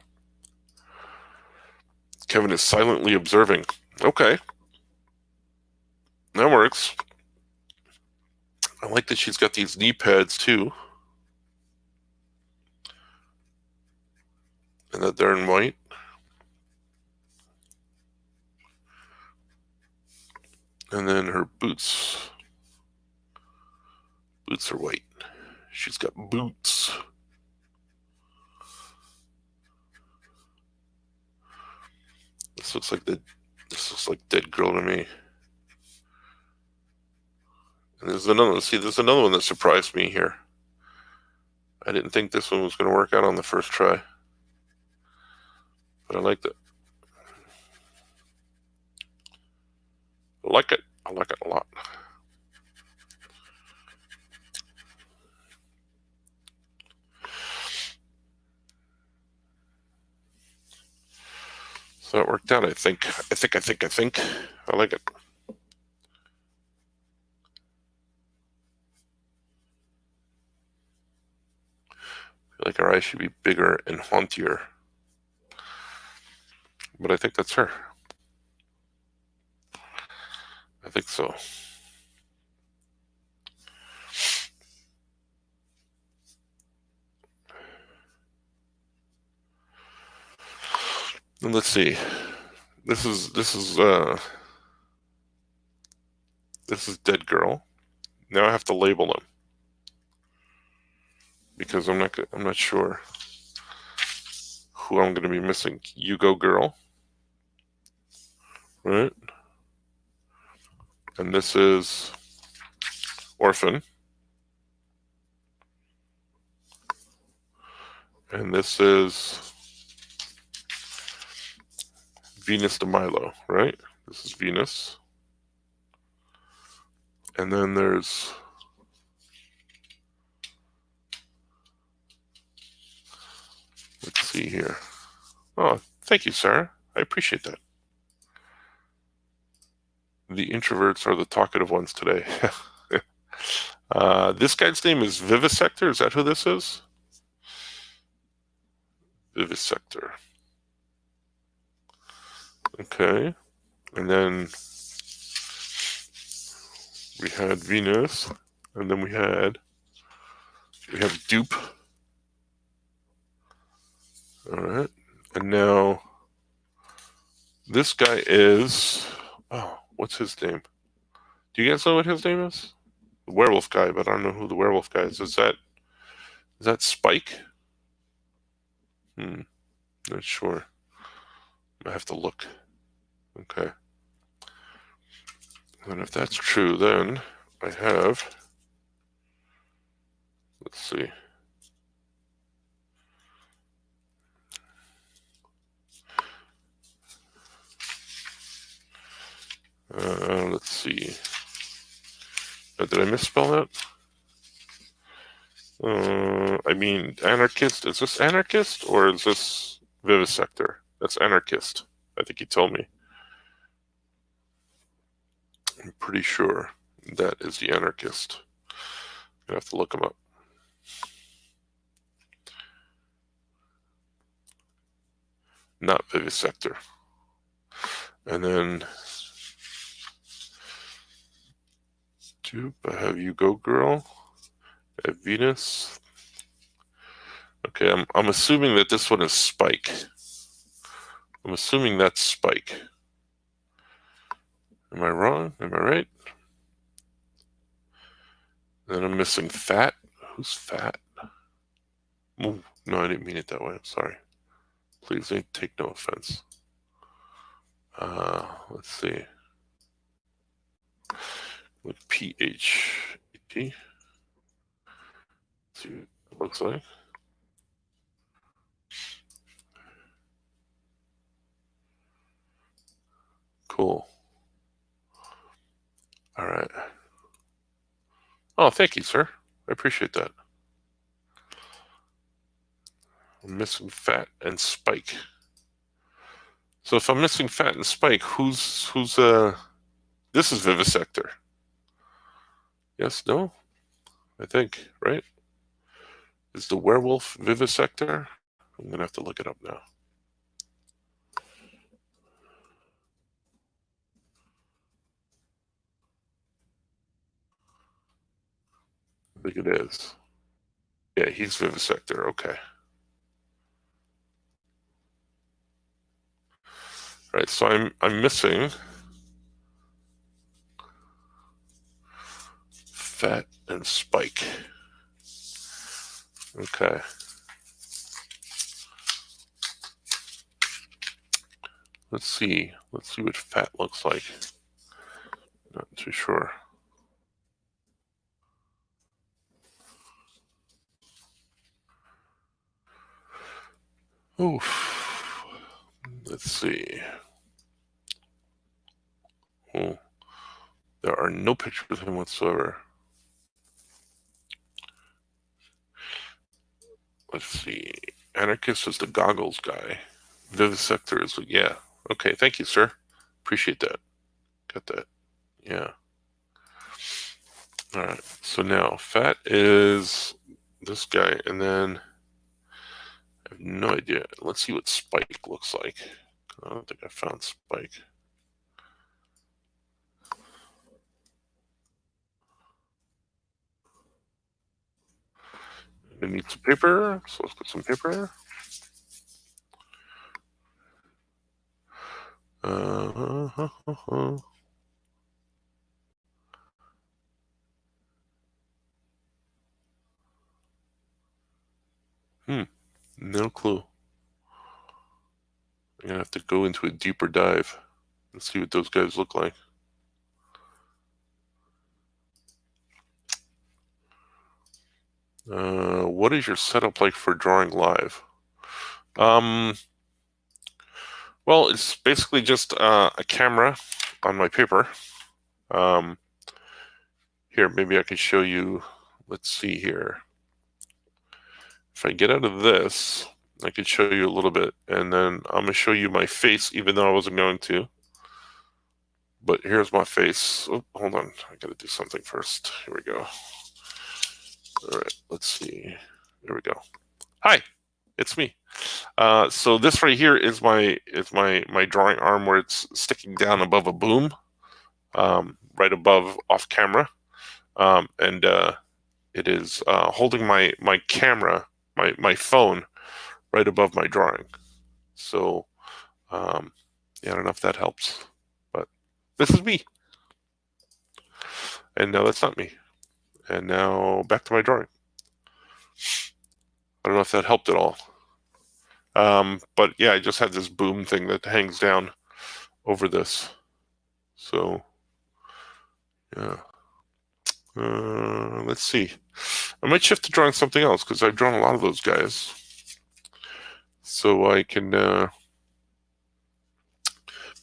Kevin is silently observing. Okay. That works. I like that she's got these knee pads too. And that they're in white. And then her boots. Boots are white. She's got boots. This looks like Dead Girl to me. And there's another one that surprised me here. I didn't think this one was going to work out on the first try. But I liked it. I like it. I like it a lot. So it worked out, I think. I like it. I feel like her eyes should be bigger and hauntier. But I think that's her. I think so. And let's see. This is Dead Girl. Now I have to label them because I'm not sure who I'm going to be missing. You Go Girl, right? And this is Orphan. And this is Venus de Milo, right? This is Venus. And then there's let's see here. Oh, thank you, Sarah. I appreciate that. The introverts are the talkative ones today. This guy's name is Vivisector. Is that who this is? Vivisector. Okay. And then we had Venus. And then we have Dupe. All right. And now this guy is, oh, what's his name? Do you guys know what his name is? The werewolf guy, but I don't know who the werewolf guy is. Is that Spike? Not sure. I have to look. Okay. And if that's true, then I have, let's see. Let's see. Did I misspell that? I mean, anarchist. Is this anarchist or is this vivisector? That's anarchist. I think he told me. I'm pretty sure that is the anarchist. I'm gonna have to look him up. Not vivisector. And then, I have you go, girl. At Venus. Okay, I'm assuming that this one is Spike. I'm assuming that's Spike. Am I wrong? Am I right? Then I'm missing Fat. Who's Fat? Ooh, no, I didn't mean it that way. I'm sorry. Please take no offense. Let's see. With PHET. See what it looks like. Cool. All right. Oh, thank you, sir. I appreciate that. I'm missing Fat and Spike. So if I'm missing Fat and Spike, who's this is Vivisector. Yes, no? I think, right? Is the werewolf Vivisector? I'm gonna have to look it up now. I think it is. Yeah, he's Vivisector. Okay. Right. So I'm missing Fat and Spike. Okay. Let's see. Let's see what Fat looks like. Not too sure. Oof. Let's see. Oh, there are no pictures of him whatsoever. Let's see. Anarchist is the goggles guy. Vivisector is, yeah. Okay, thank you, sir. Appreciate that. Got that. Yeah. All right. So now Fat is this guy, and then I have no idea. Let's see what Spike looks like. I don't think I found Spike. I need some paper, so let's put some paper. No clue. I'm gonna have to go into a deeper dive and see what those guys look like. What is your setup like for drawing live? Well, it's basically just a camera on my paper. Here, maybe I can show you. Let's see here. If I get out of this, I could show you a little bit, and then I'm going to show you my face, even though I wasn't going to. But here's my face. Oh, hold on. I got to do something first. Here we go. All right, let's see. There we go. Hi, it's me. So this right here is my drawing arm where it's sticking down above a boom, right above off camera, and it is holding my camera, my phone, right above my drawing. So yeah, I don't know if that helps, but this is me, and now that's not me. And now back to my drawing. I don't know if that helped at all. But yeah, I just had this boom thing that hangs down over this. So yeah. Let's see. I might shift to drawing something else because I've drawn a lot of those guys. So I can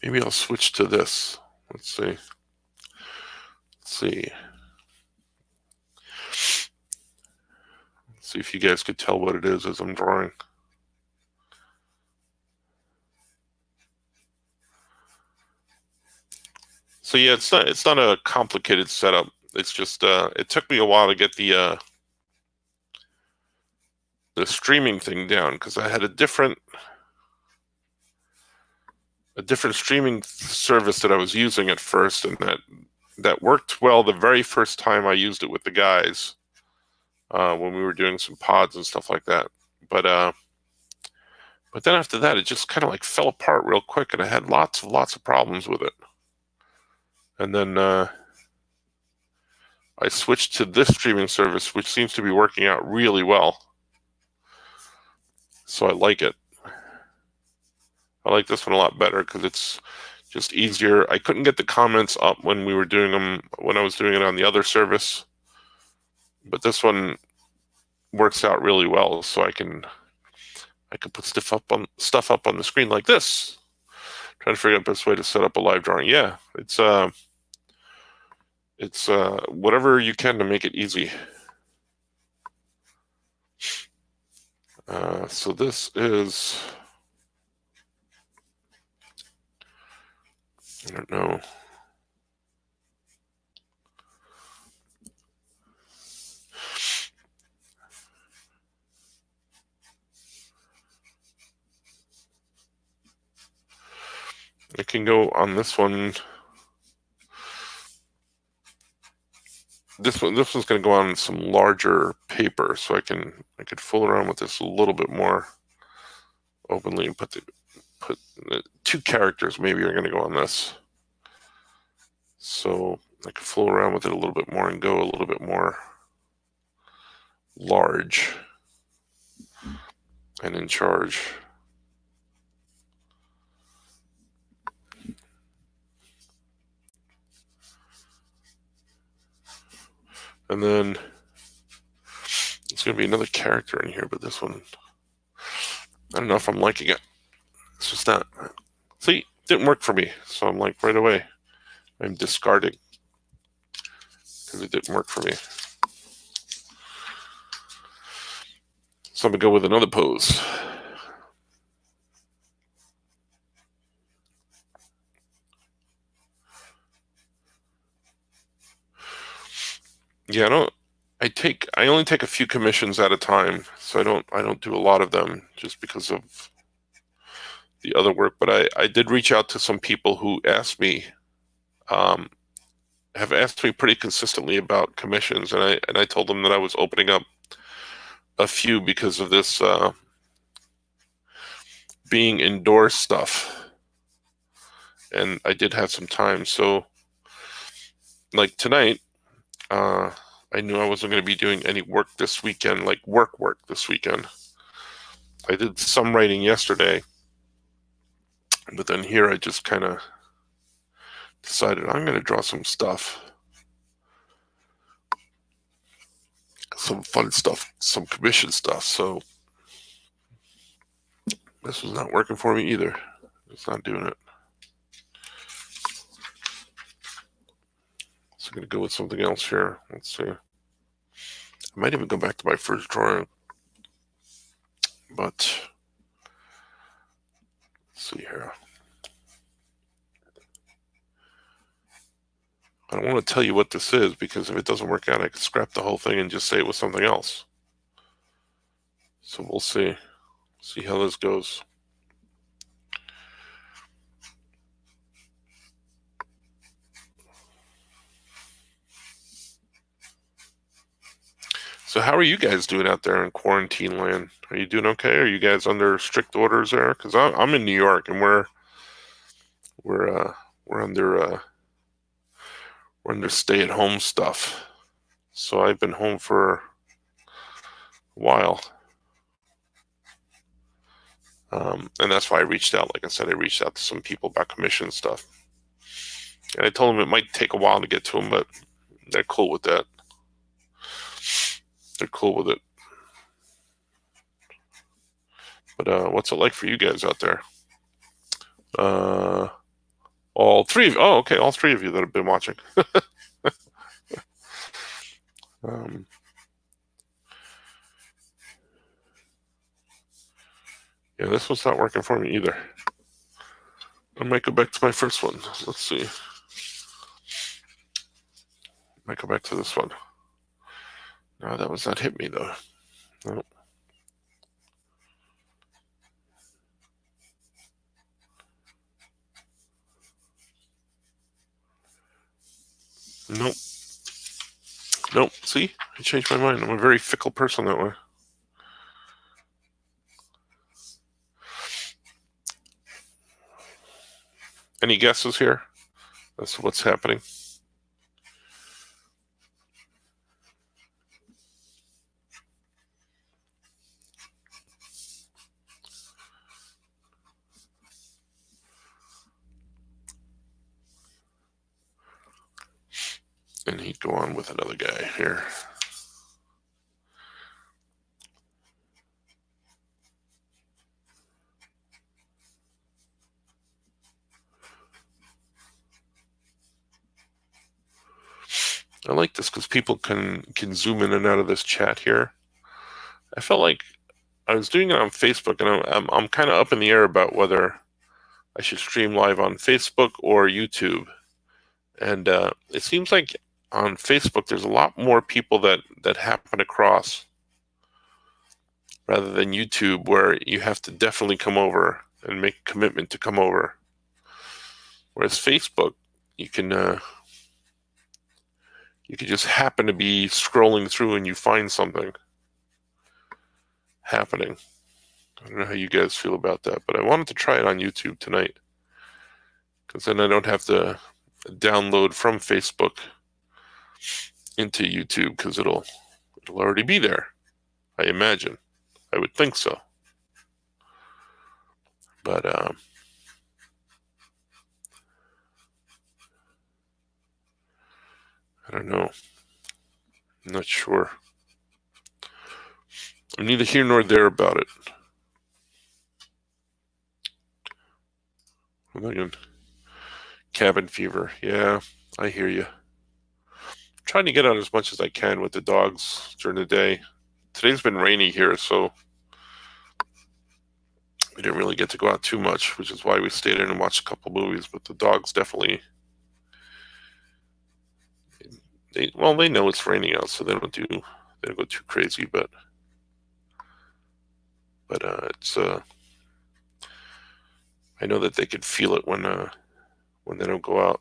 maybe I'll switch to this. Let's see. Let's see. See if you guys could tell what it is as I'm drawing. So yeah, it's not a complicated setup. It's just it took me a while to get the streaming thing down, because I had a different streaming service that I was using at first, and that worked well the very first time I used it with the guys when we were doing some pods and stuff like that. But then after that, it just kind of like fell apart real quick, and I had lots of problems with it. And then I switched to this streaming service, which seems to be working out really well. So I like it. I like this one a lot better because it's just easier. I couldn't get the comments up when we were doing them, when I was doing it on the other service, but this one works out really well. So I can put stuff up on the screen like this. Trying to figure out the best way to set up a live drawing. Yeah, it's whatever you can to make it easy. So this is, I don't know. I can go on this one. This one's going to go on some larger paper, so I could fool around with this a little bit more openly and put the 2 characters maybe are going to go on this. So I could fool around with it a little bit more and go a little bit more large and in charge. And then there's going to be another character in here, but this one, I don't know if I'm liking it. It's just that. See, it didn't work for me. So I'm like, right away, I'm discarding because it didn't work for me. So I'm going to go with another pose. Yeah, I only take a few commissions at a time, so I don't do a lot of them just because of the other work. But I did reach out to some people who asked me, have asked me pretty consistently about commissions, and I told them that I was opening up a few because of this being indoor stuff, and I did have some time. So, like tonight, I knew I wasn't going to be doing any work this weekend, like work this weekend. I did some writing yesterday, but then here I just kind of decided I'm going to draw some stuff. Some fun stuff, some commission stuff. So this was not working for me either. It's not doing it. So I'm going to go with something else here. Let's see. I might even go back to my first drawing. But let's see here. I don't want to tell you what this is, because if it doesn't work out, I could scrap the whole thing and just say it was something else. So we'll see. See how this goes. So how are you guys doing out there in quarantine land? Are you doing okay? Are you guys under strict orders there? Because I'm in New York, and we're under stay-at-home stuff. So I've been home for a while, and that's why I reached out. Like I said, I reached out to some people about commission stuff, and I told them it might take a while to get to them, but they're cool with that. They're cool with it. But what's it like for you guys out there? All 3 of you. Oh, okay, all 3 of you that have been watching. Yeah, this one's not working for me either. I might go back to my first one. Let's see. Might go back to this one. No, that one's not hit me though. Nope. Nope. Nope. See? I changed my mind. I'm a very fickle person that way. Any guesses here? That's what's happening. And he'd go on with another guy here. I like this because people can zoom in and out of this chat here. I felt like I was doing it on Facebook, and I'm kind of up in the air about whether I should stream live on Facebook or YouTube. And it seems like on Facebook there's a lot more people that happen across rather than YouTube, where you have to definitely come over and make a commitment to come over. Whereas Facebook, you can just happen to be scrolling through and you find something happening. I don't know how you guys feel about that, but I wanted to try it on YouTube tonight, because then I don't have to download from Facebook into YouTube, because it'll already be there. I imagine. I would think so. But I don't know. I'm not sure. I'm neither here nor there about it. Cabin fever. Yeah, I hear you. I'm trying to get out as much as I can with the dogs during the day. Today's been rainy here, so we didn't really get to go out too much, which is why we stayed in and watched a couple movies. But the dogs definitely, they know it's raining out, so they don't go too crazy. But it's I know that they could feel it when they don't go out.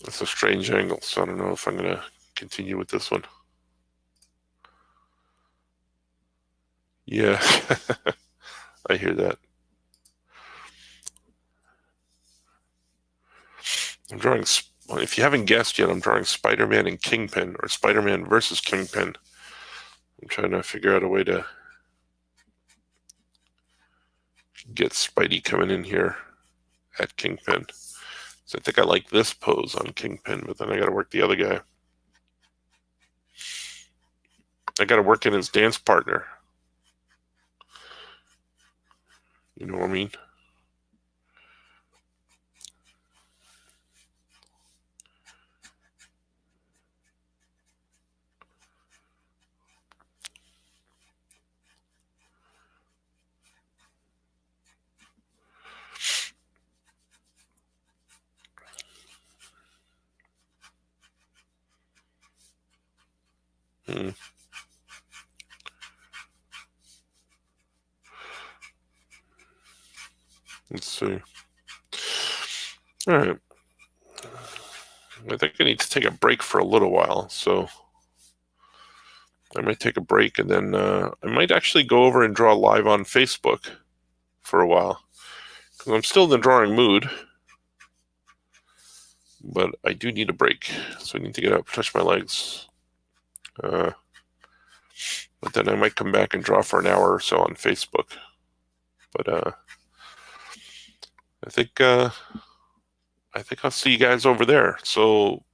It's a strange angle, so I don't know if I'm gonna continue with this one. Yeah, I hear that. I'm drawing. If you haven't guessed yet, I'm drawing Spider-Man and Kingpin, or Spider-Man versus Kingpin. I'm trying to figure out a way to get Spidey coming in here at Kingpin. So I think I like this pose on Kingpin, but then I got to work the other guy. I got to work in his dance partner. You know what I mean? Let's see. All right. I think I need to take a break for a little while, so I might take a break, and then I might actually go over and draw live on Facebook for a while, because I'm still in the drawing mood, but I do need a break, so I need to get up, touch my legs. But then I might come back and draw for an hour or so on Facebook. But I think I'll see you guys over there. So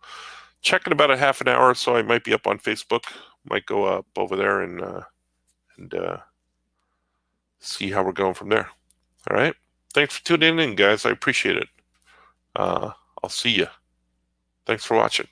check in about a half an hour, so I might be up on Facebook. Might go up over there and see how we're going from there. All right. Thanks for tuning in, guys. I appreciate it. Uh, I'll see you. Thanks for watching.